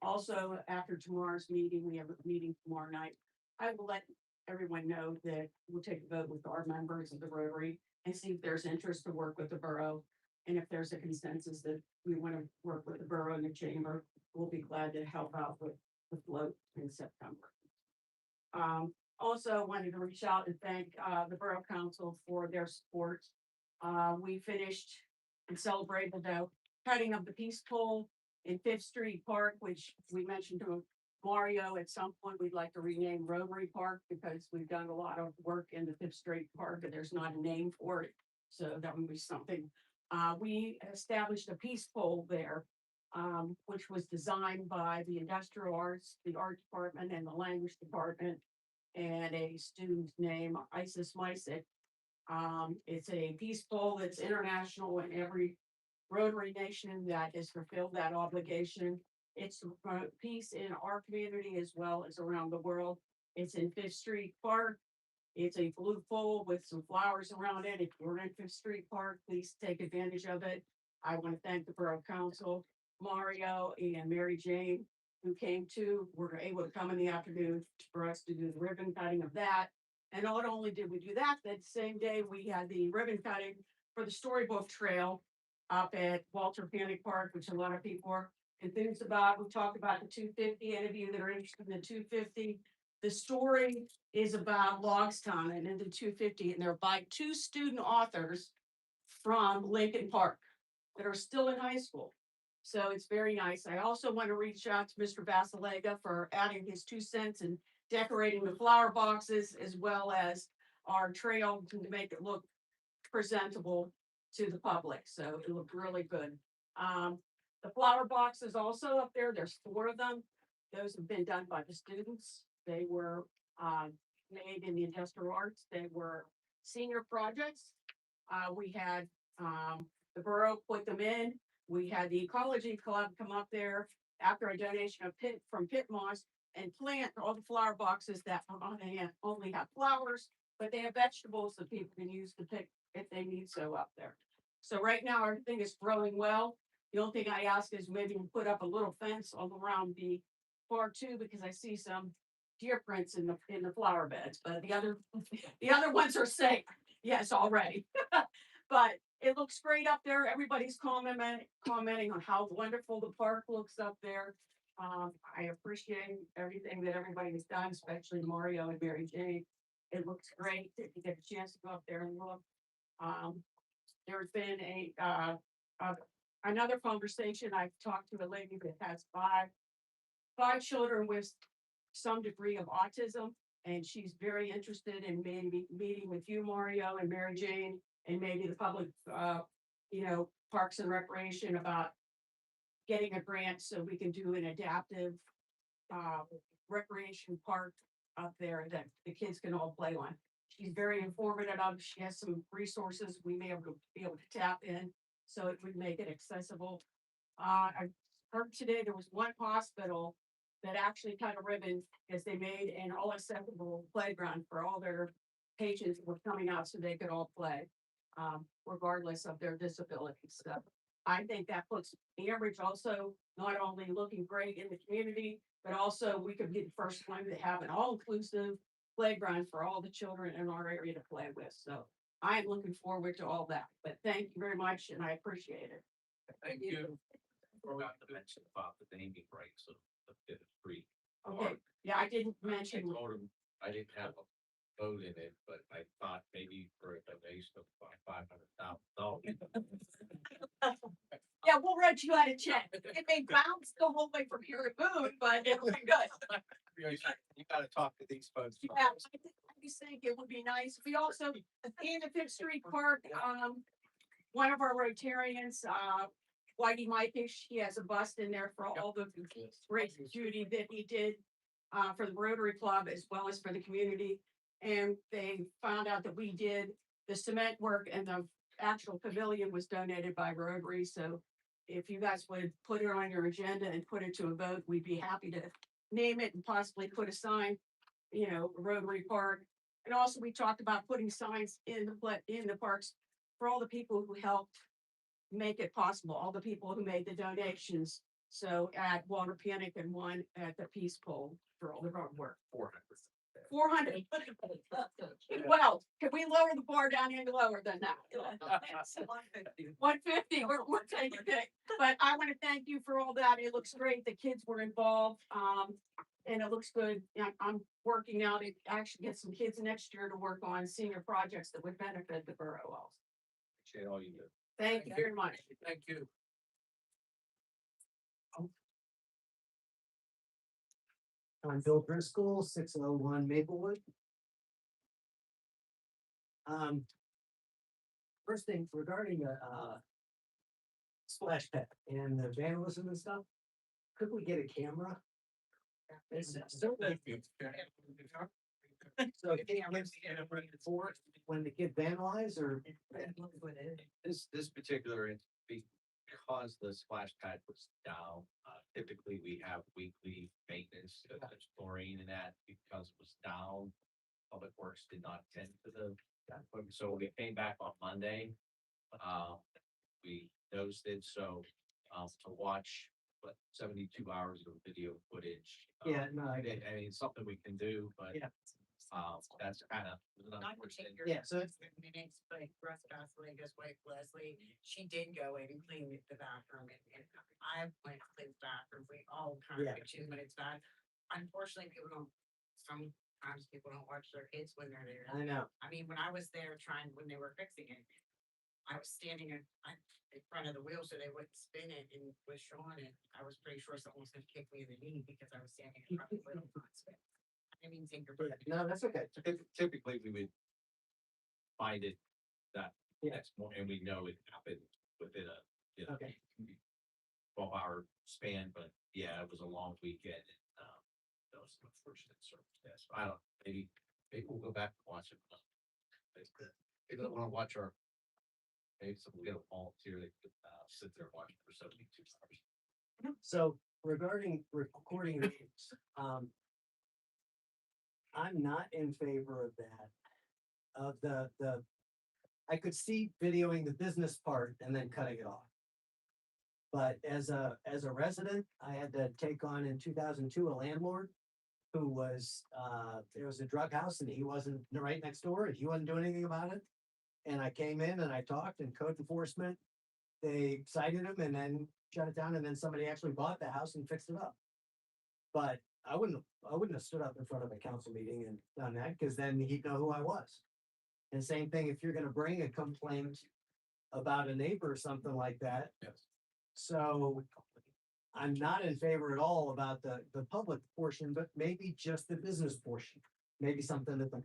Also, after tomorrow's meeting, we have a meeting tomorrow night. I will let everyone know that we'll take a vote with our members of the Rotary and see if there's interest to work with the borough. And if there's a consensus that we want to work with the borough and the chamber, we'll be glad to help out with the float in September. Also wanted to reach out and thank the Borough Council for their support. We finished and celebrated the cutting of the peace pole in Fifth Street Park, which we mentioned to Mario at some point. We'd like to rename Rotary Park because we've done a lot of work in the Fifth Street Park and there's not a name for it. So that would be something. We established a peace pole there, which was designed by the industrial arts, the art department, and the language department, and a student named Isis Mysick. It's a peace pole that's international in every Rotary nation that has fulfilled that obligation. It's peace in our community as well as around the world. It's in Fifth Street Park. It's a blue pole with some flowers around it. If you're in Fifth Street Park, please take advantage of it. I want to thank the Borough Council, Mario and Mary Jane, who were able to come in the afternoon for us to do the ribbon cutting of that. And not only did we do that, that same day we had the ribbon cutting for the Storybook Trail up at Walter Panic Park, which a lot of people are enthused about. We talked about the 250. Any of you that are interested in the 250, the story is about Logstown and in the 250, and they're by two student authors from Lincoln Park that are still in high school. So it's very nice. I also want to reach out to Mr. Basilega for adding his 2 cents and decorating the flower boxes as well as our trail to make it look presentable to the public. So it looked really good. The flower boxes also up there, there's 4 of them. Those have been done by the students. They were made in the industrial arts. They were senior projects. We had the borough put them in. We had the ecology club come up there after a donation of from Pit Moss and plant all the flower boxes that only have flowers, but they have vegetables that people can use to pick if they need so up there. So right now everything is growing well. The only thing I ask is maybe we put up a little fence all around the park too, because I see some deer prints in the flower beds, but the other ones are safe. Yes, already. But it looks great up there. Everybody's commenting on how wonderful the park looks up there. I appreciate everything that everybody has done, especially Mario and Mary Jane. It looks great if you get a chance to go up there and look. There's been another conversation. I've talked to a lady that has five children with some degree of autism, and she's very interested in maybe meeting with you, Mario, and Mary Jane, and maybe the public, Parks and Recreation about getting a grant so we can do an adaptive recreation park up there that the kids can all play on. She's very informative. She has some resources we may be able to tap in, so it would make it accessible. I heard today there was one hospital that actually cut a ribbon as they made an all acceptable playground for all their patients who were coming out so they could all play, regardless of their disabilities. So I think that puts Ambridge also not only looking great in the community, but also we could be the first one to have an all-inclusive playground for all the children in our area to play with. So I am looking forward to all that, but thank you very much and I appreciate it. Thank you. Forgot to mention about the naming rights of the Fifth Street. Okay, yeah, I didn't I mention, told him I didn't have a vote in it, but I thought maybe for a donation of $500,000. yeah, we'll write you out a check. It may bounce the whole way from here to Boone, but it'll be good. You gotta talk to these folks. Yeah, I just think it would be nice. We also, in the Fifth Street Park, one of our Rotarians, Whitey Mikish, he has a bust in there for all the great duty that he did for the Rotary Club as well as for the community. And they found out that we did the cement work and the actual pavilion was donated by Rotary. So if you guys would put it on your agenda and put it to a vote, we'd be happy to name it and possibly put a sign, Rotary Park. And also we talked about putting signs in the parks for all the people who helped make it possible, all the people who made the donations. So at Walter Panic and one at the Peace Pole for all the hard work. 400. Well, can we lower the bar down any lower than that? 150, we're taking it. But I want to thank you for all that. It looks great. The kids were involved. And it looks good. Yeah, I'm working out to actually get some kids next year to work on senior projects that would benefit the borough also. Appreciate all you do. Thank you very much. Thank you. I'm Bill Driscoll, 601 Maplewood. First thing regarding splash pad and the vandalism and stuff, could we get a camera? So when the kid vandalize or? This particular, because the splash pad was down, typically we have weekly maintenance, there's chlorine in that, because it was down. Public Works did not tend to so we came back on Monday. We noticed it, so, to watch, 72 hours of video footage. Yeah, no, I I mean, it's something we can do, but, Yeah. that's kind of. Not to take your Yeah, so it's- minutes, but Russ Goslinger's wife Leslie, she did go in and clean the bathroom and I went to clean the bathroom. We all kind Yeah. of took 2 minutes back. Unfortunately, sometimes people don't watch their kids when they're there. I know. I mean, when I was there when they were fixing it, I was standing in front of the wheel so they wouldn't spin it and with Sean and I was pretty sure someone was gonna kick me in the knee because I was standing in front of the wheel. Not spin. I mean, take your. No, that's okay. Typically, we would find it that Yeah. next morning, and we know it happened within a, Okay. 12-hour span, but yeah, it was a long weekend. And, that was an unfortunate circumstance. I don't, maybe we'll go back and watch it. They don't want to watch maybe we'll get a volunteer that could, sit there and watch it for 72 hours. So regarding recording meetings, I'm not in favor of that. Of I could see videoing the business part and then cutting it off. But as a resident, I had to take on in 2002 a landlord who was, there was a drug house and he wasn't right next door and he wasn't doing anything about it. And I came in and I talked and code enforcement, they cited him and then shut it down and then somebody actually bought the house and fixed it up. But I wouldn't have stood up in front of a council meeting and done that, because then he'd know who I was. And same thing, if you're gonna bring a complaint about a neighbor or something like that. Yes. So I'm not in favor at all about the public portion, but maybe just the business portion, maybe something that. Thank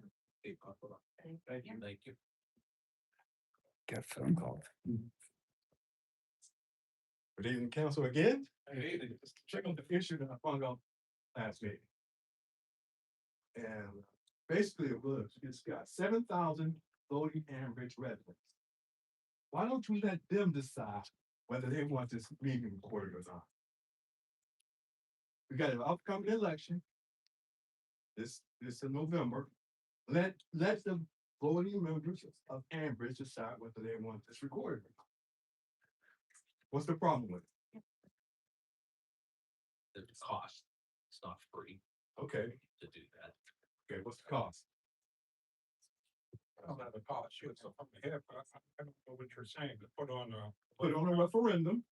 you. Thank you. Got a phone call. Good evening, council again. Hey, just check on the issue that I found out last meeting. And basically it's got 7,000 voting Ambridge residents. Why don't you let them decide whether they want this meeting recorded or not? We got an upcoming election. This in November. Let the voting members of Ambridge decide whether they want this recorded. What's the problem with it? The cost, it's not free Okay, to do that. okay, what's the cost? I don't have a cost, shoot, so from the hip, I don't know what you're saying, to put on a. Put it on a referendum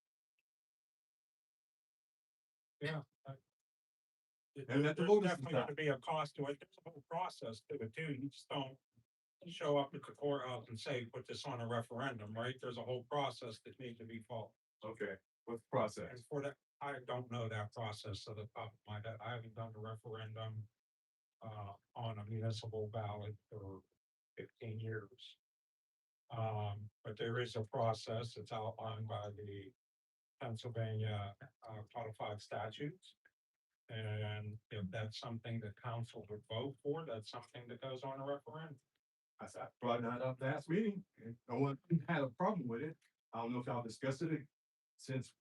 Yeah. and let the There's voters definitely decide. gonna be a cost to it, there's a whole process to it too, you just don't show up at the courthouse and say, put this on a referendum, right? There's a whole process that needs to be followed. Okay, what's the process? And for that, I don't know that process to the top of my head, I haven't done a referendum on a municipal ballot for 15 years. But there is a process that's outlined by the Pennsylvania codified statutes. And if that's something that council would vote for, that's something that goes on a referendum. I said, I brought that up last meeting, and no one had a problem with it. I don't know if y'all discussed it since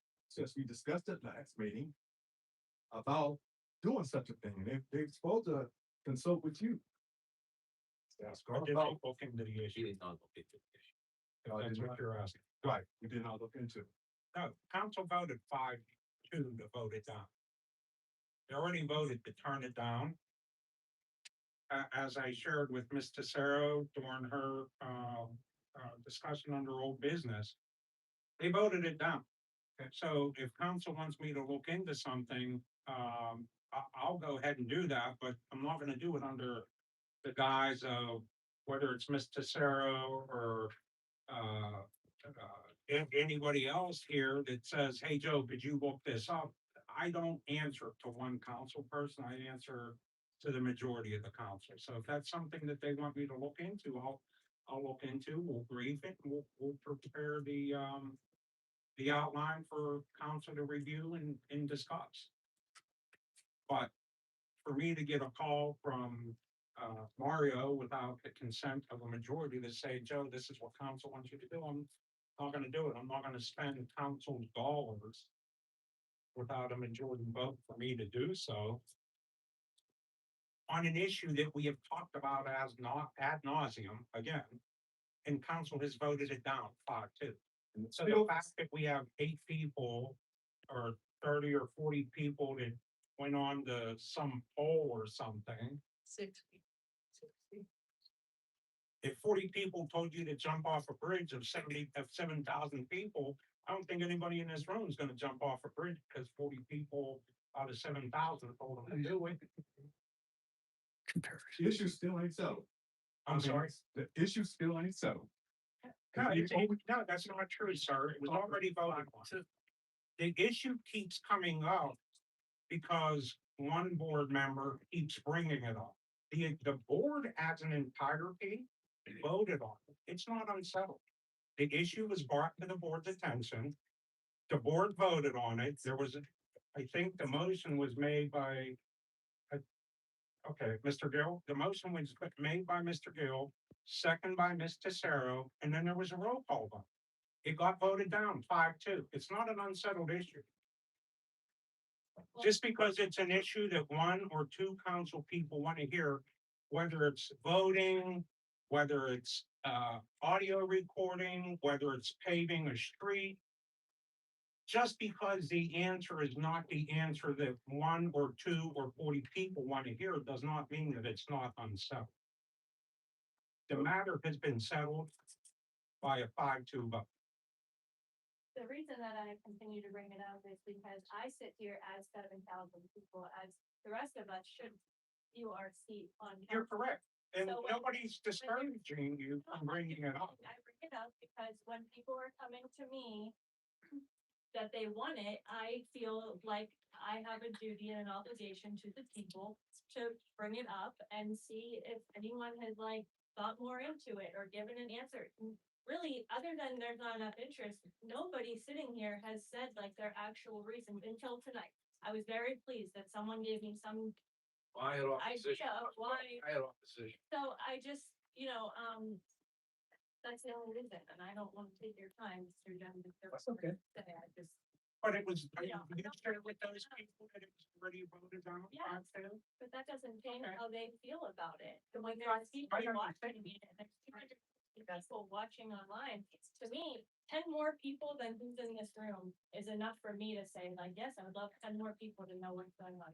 we discussed it last meeting about doing such a thing, and they're supposed to consult with you. That's I did not look into the She issue, did not look into the issue. if that's what you're asking. Right, we did not look into it. No, council voted 5-2 to vote it down. They already voted to turn it down. As I shared with Ms. Tesoro during her, discussion under old business, they voted it down. And so if council wants me to look into something, I'll go ahead and do that, but I'm not gonna do it under the guise of whether it's Ms. Tesoro or, anybody else here that says, hey, Joe, could you look this up? I don't answer to one council person, I answer to the majority of the council. So if that's something that they want me to look into, I'll look into, we'll brief it, we'll prepare the outline for council to review and discuss. But for me to get a call from Mario without the consent of a majority to say, Joe, this is what council wants you to do, I'm not gonna do it. I'm not gonna spend council's dollars without a majority vote for me to do so on an issue that we have talked about as not ad nauseum again, and council has voted it down 5-2. So the fact that we have 8 people or 30 or 40 people that went on to some poll or something, 60. if 40 people told you to jump off a bridge of 7,000 people, I don't think anybody in this room is gonna jump off a bridge because 40 people out of 7,000 told them to do it. The issue still ain't settled. I'm sorry. The issue still ain't settled. No, no, that's not true, sir. It was already voted on. The issue keeps coming up because one board member keeps bringing it up. The board as an entirety voted on it. It's not unsettled. The issue was brought to the board's attention. The board voted on it. There was, I think the motion was made by, okay, Mr. Gill, the motion was made by Mr. Gill, second by Ms. Tesoro, and then there was a roll call vote. It got voted down 5-2. It's not an unsettled issue. Just because it's an issue that 1 or 2 council people want to hear, whether it's voting, whether it's audio recording, whether it's paving a street, just because the answer is not the answer that 1 or 2 or 40 people want to hear does not mean that it's not unsettled. The matter has been settled by a 5-2 vote. The reason that I continue to bring it up is because I sit here as 7,000 people, as the rest of us should view our seat on. You're council. correct. And So nobody's discouraging you from bringing it up. I bring it up because when people are coming to me that they want it, I feel like I have a duty and an obligation to the people to bring it up and see if anyone has like thought more into it or given an answer. Really, other than there's not enough interest, nobody sitting here has said like their actual reasons until tonight. I was very pleased that someone gave me some I had opposition. idea of why. I had opposition. So I just, that's the only reason, and I don't want to take your time, Mr. Jones. That's okay. I just, But it was, are you Yeah. sure with those people that it was already voted on? Yeah. Five-two? But that doesn't change Okay. how they feel about it. And when there's people I don't watching it, and there's 200 people watching online, to me, 10 more people than who's in this room is enough for me to say, like, yes, I would love 10 more people to know what's going on.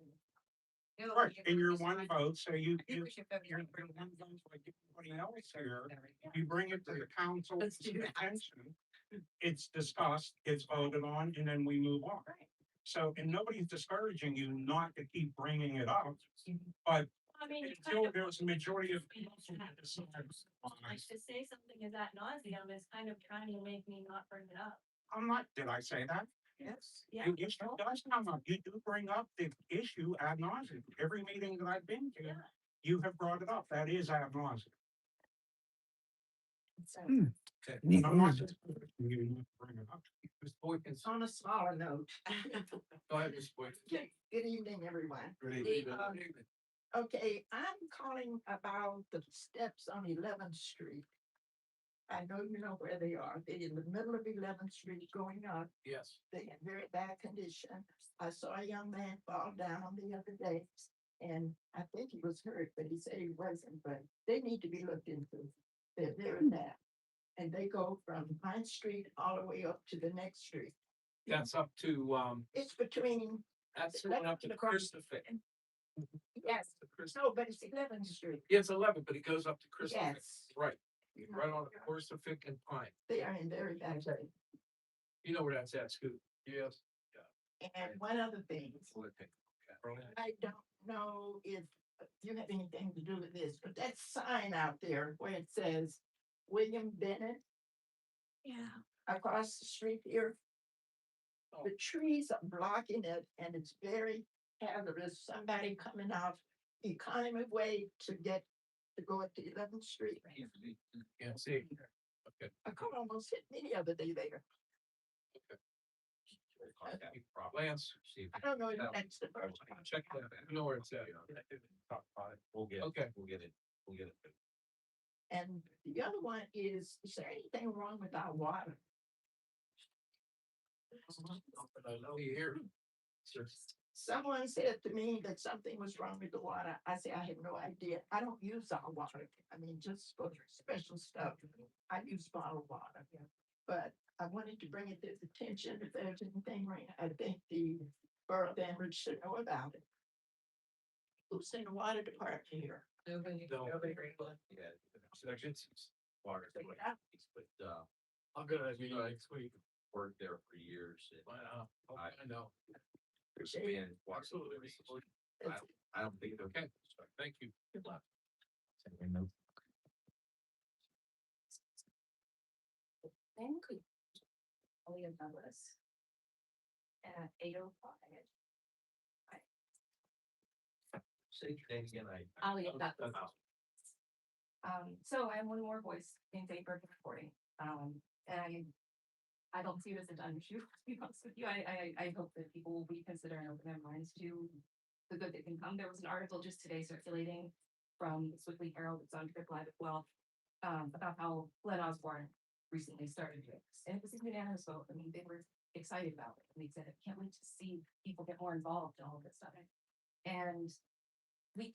Right, and you're one vote, so you, I think we should vote. you're one vote like everybody else here. You bring it to the council's Let's do that. attention. It's discussed, it's voted on, and then we move on. Right. So, and nobody's discouraging you not to keep bringing it up, but I mean, it's until kind of. there's a majority of people who decide. Like to say something is ad nauseum is kind of trying to make me not bring it up. I'm not, did I say that? Yes. Yeah. The issue does come up. You do bring up the issue ad nauseum. Every meeting that I've been to, Yeah. you have brought it up. That is ad nauseum. So. Okay. And I'm not just you to bring it up. Mr. Boykins, On a smaller note, go ahead, Mr. Boykins. good evening, everyone. Good evening. Okay, I'm calling about the steps on 11th Street. I know you know where they are. They're in the middle of 11th Street going up. Yes. They're in very bad condition. I saw a young man fall down on the other day, and I think he was hurt, but he said he wasn't, but they need to be looked into. They're very bad. And they go from Pine Street all the way up to the next street. That's up to, It's between, that's going up to the Christopher. yes, no, but it's 11th Street. It's 11, but it goes up to Christopher. Yes. Right, You know, right on Christopher and Pine. they are in very bad shape. You know where that's at, Scoot? Yes. And one other thing, I don't know if you have anything to do with this, but that sign out there where it says William Bennett Yeah. across the street here. The trees are blocking it and it's very hazardous. Somebody coming off Economy Way to go up to 11th Street. Can't see. Okay. A car almost hit me the other day there. Lance, I don't know if that's the first one. check that. You know where it's at. Talk about it. We'll get, Okay. we'll get it. We'll get it. And the other one is there anything wrong with our water? I know you hear. Someone said to me that something was wrong with the water. I say, I have no idea. I don't use our water. I mean, just for special stuff. I use bottled water. But I wanted to bring it to the attention if there's anything right. I think the Borough of Ambridge should know about it. Who's in the water department here? Nobody. No. Yeah. Sections. Water. Take it out. But, I'll go to meeting next week. worked there for years. And I know. There's been water. Absolutely. I don't think it's okay. So, thank you. Good luck. Thank you. William Douglas. At 8:05. Say your name again. Alia Douglas. So I have one more voice in favor of reporting. And I don't see it as a done issue, to be honest with you. I hope that people will reconsider and open their minds to the good that can come. There was an article just today circulating from the Swiftly Herald, it's on Trip Live as well, about how Glenn Osborne recently started doing this. And it was a unanimous vote. I mean, they were excited about it. And they said, I can't wait to see people get more involved in all of this stuff. And we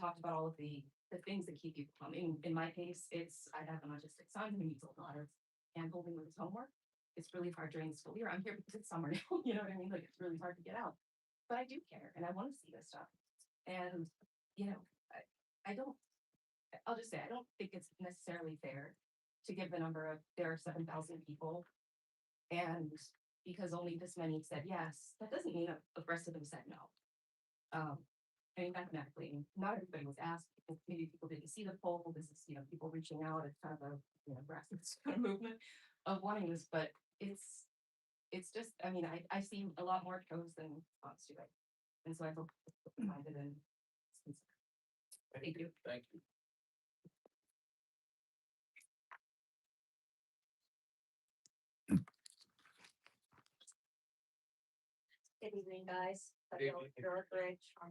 talked about all of the things that keep people coming. In my case, I have an autistic son who needs a lot of hand-holding with his homework. It's really hard during the school year. I'm here because it's summer now, you know what I mean? Like, it's really hard to get out. But I do care and I want to see this stuff. And, I'll just say, I don't think it's necessarily fair to give the number of, there are 7,000 people. And because only this many said yes, that doesn't mean the rest of them said no. I mean, mathematically, not everybody was asked. Maybe people didn't see the poll. This is, people reaching out. It's kind of a, grassroots kind of movement of wanting this, but it's just, I see a lot more pros than cons to it. And so I hope to find it in. Thank you. Thank you. Good evening, guys. Good evening. Bridge, I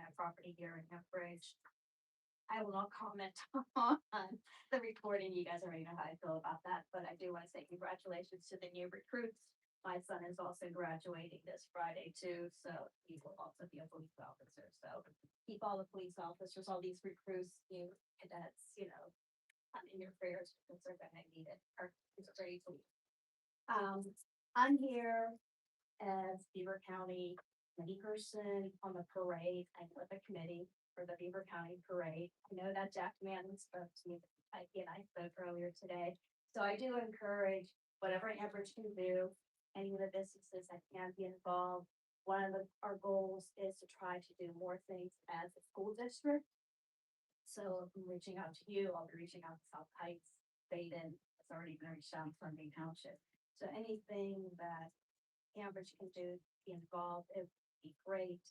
have property here in Bridge. I will not comment on the reporting. You guys already know how I feel about that, but I do want to say congratulations to the new recruits my son is also graduating this Friday too, so he will also be a police officer, so keep all the police officers, all these recruits, new cadets, in your prayers because they're gonna need it, or it's ready to leave. I'm here as Beaver County committee person on the parade and with the committee for the Beaver County Parade. I know that Jack Manning spoke to me, I spoke earlier today. So I do encourage whatever Ambridge can do, any of the businesses that can be involved. One of our goals is to try to do more things as a school district. So I'm reaching out to you, I'll be reaching out to South Heights, Baden, it's already been reached out to Sunday Township. So anything that Ambridge can do, to be involved, it would be great.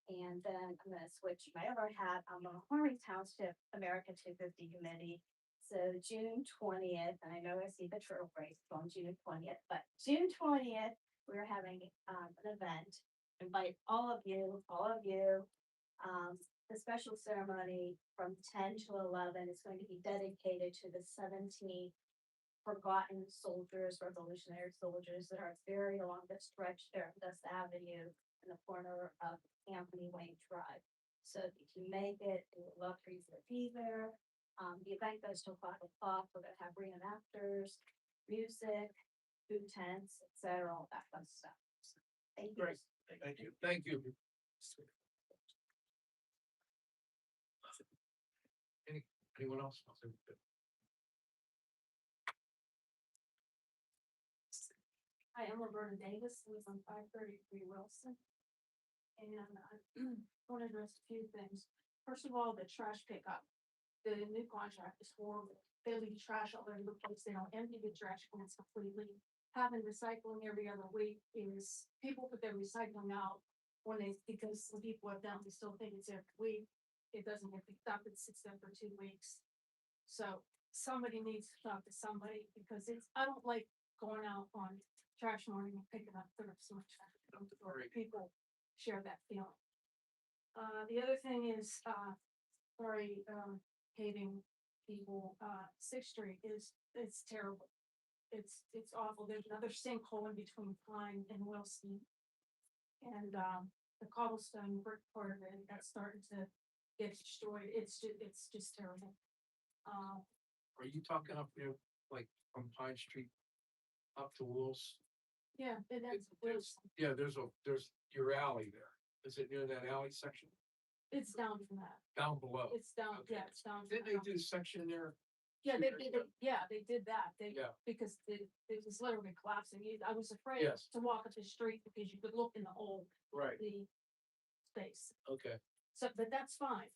And then I'm gonna switch my other hat, I'm on the Horry Township America 250 Committee. So June 20th, and I know I see the turtle race on June 20th, but June 20th, we're having an event. Invite all of you, the special ceremony from 10 to 11 is going to be dedicated to the 17 forgotten soldiers, revolutionary soldiers that are buried along the stretch there of Dust Avenue in the corner of Anthony Wayne Drive. So if you can make it, we would love for you to be there. The event goes till 5 o'clock. We're gonna have reenactors, music, food tents, etc., all that fun stuff. Thank you. Great. Thank you. Thank you. Anyone else? Hi, I'm Roberta Davis, live on 533 Wilson. And I want to address a few things. First of all, the trash pickup. The new contract is horrible. They leave trash all over the place. They don't empty the trash cans completely. Having recycling every other week is, people put their recycling out when because some people have done, they still think it's every week. It doesn't get picked up, it sits there for 2 weeks. So somebody needs to talk to somebody because I don't like going out on trash morning and picking up so much trash. People share that feeling. The other thing is, hating people, 6th Street it's terrible. It's awful. There's another sinkhole in between Pine and Wilson. And, the cobblestone brick part of it, that's starting to get destroyed. It's just terrible. Are you talking up there, like from Pine Street up to Wolves? Yeah, There's your alley there. Is it near that alley section? it's down from that. Down below? It's down, Okay. yeah, it's down. Didn't they do a section there? Yeah, they did that. Yeah. Because it was literally collapsing. I was afraid Yes. to walk up the street because you could look in the hole, Right, the space. okay. So, but that's fine.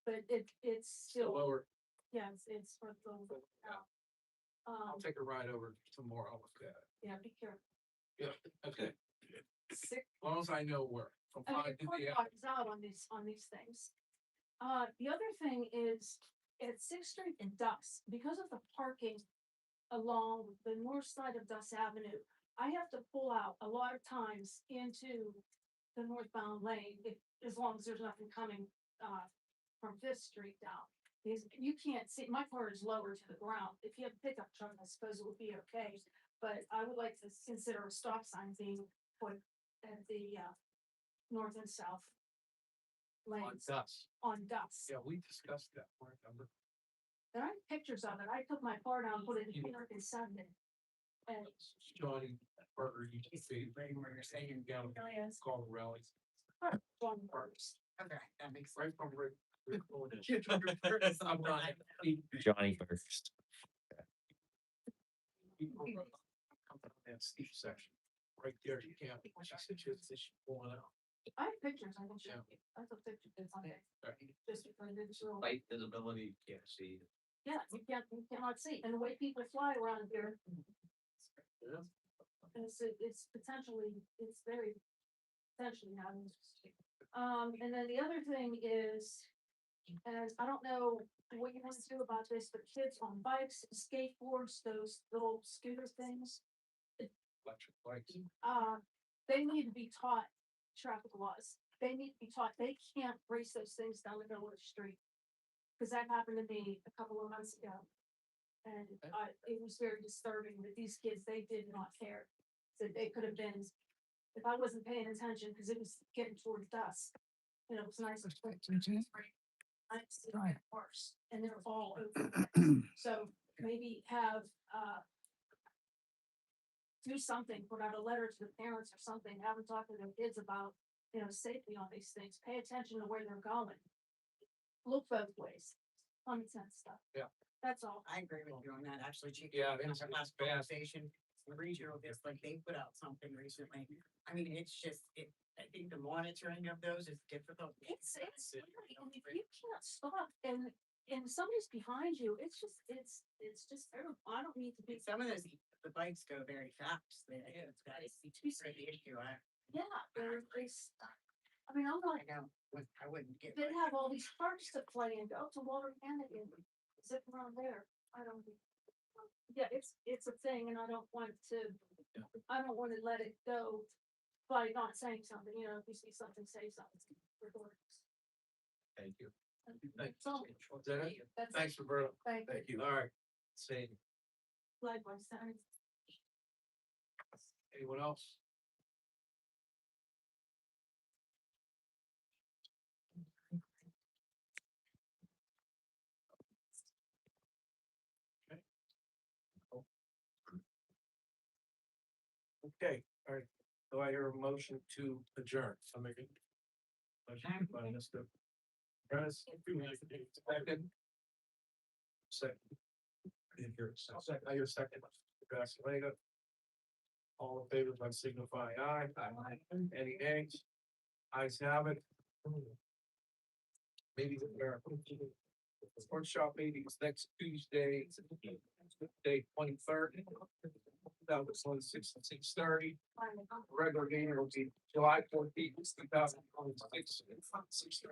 But it's The still, lower, yeah, it's for the, Yeah. I'll take a ride over tomorrow with that. yeah, be careful. Yeah, okay. Sick. As long as I know where. From I mean, Pine the to court the alley. box out on these things. The other thing is at 6th Street and Dust, because of the parking along the north side of Dust Avenue, I have to pull out a lot of times into the northbound lane, as long as there's nothing coming, from 5th Street down. Because you can't see, my car is lower to the ground. If you have a pickup truck, I suppose it would be okay. But I would like to consider a stop sign being put at the, north and south On lanes Dust. on Dust. Yeah, we discussed that, remember? There are pictures of it. I took my car down, put it in here and Sunday. And Johnny Burger, you just say, where you're saying down, call the rallies. John Burks. Okay, that makes Right sense. from Rick. I'm not. Johnny first. That steep section, right there, you can't, she said she's pulling out. I have pictures. I can show you. I took pictures on Sunday. Just because it's real. Light visibility, you can't see. Yeah, you cannot see. And the way people fly around here, Yeah. it's potentially, it's very potentially not interesting. And then the other thing is, as I don't know what you want to do about this, but kids on bikes, skateboards, those little scooter things, Electric bikes. they need to be taught traffic laws. They need to be taught, they can't race those things down the middle of the street. Cause that happened to me a couple of months ago. And it was very disturbing that these kids, they did not care. that it could have been, if I wasn't paying attention, because it was getting towards dusk. And it was nice. I see it worse, and they're all open. So maybe have, do something, put out a letter to the parents or something, have them talk to their kids about, safety on these things, pay attention to where they're going. Look both ways, common sense stuff. Yeah. That's all. I agree with you on that, actually, Chief. Yeah, In it's our last bad. conversation, the regional district, they put out something recently. I mean, it's just, I think the monitoring of those is difficult. It's, really, and if you can't stop and somebody's behind you, it's just terrible. I don't need to be. Some of those, the bikes go very fast. It's got the issue. Yeah, I mean, I'm not, I wouldn't get. they have all these parks to play and go to Walter Canada, zip around there. I don't. Yeah, it's a thing and I don't want to let it go by not saying something, if you see something, say something. Thank you. That's all. Is that it? That's Thanks, it. Roberta. Thank you. Thank you. All right. Same. Likewise, thanks. Anyone else? Okay, all right. Do I hear a motion to adjourn? I'll make it. Motion by Mr. Prentice. Second. Second. I didn't hear a second. I hear a second. Castellano. All in favor, by signifying aye. Aye. Any nays? Ayes have it. Maybe the workshop meetings next Tuesday, Tuesday 23rd. That was on 6:30. Regular meeting will be July 14th, 2026, 6:30.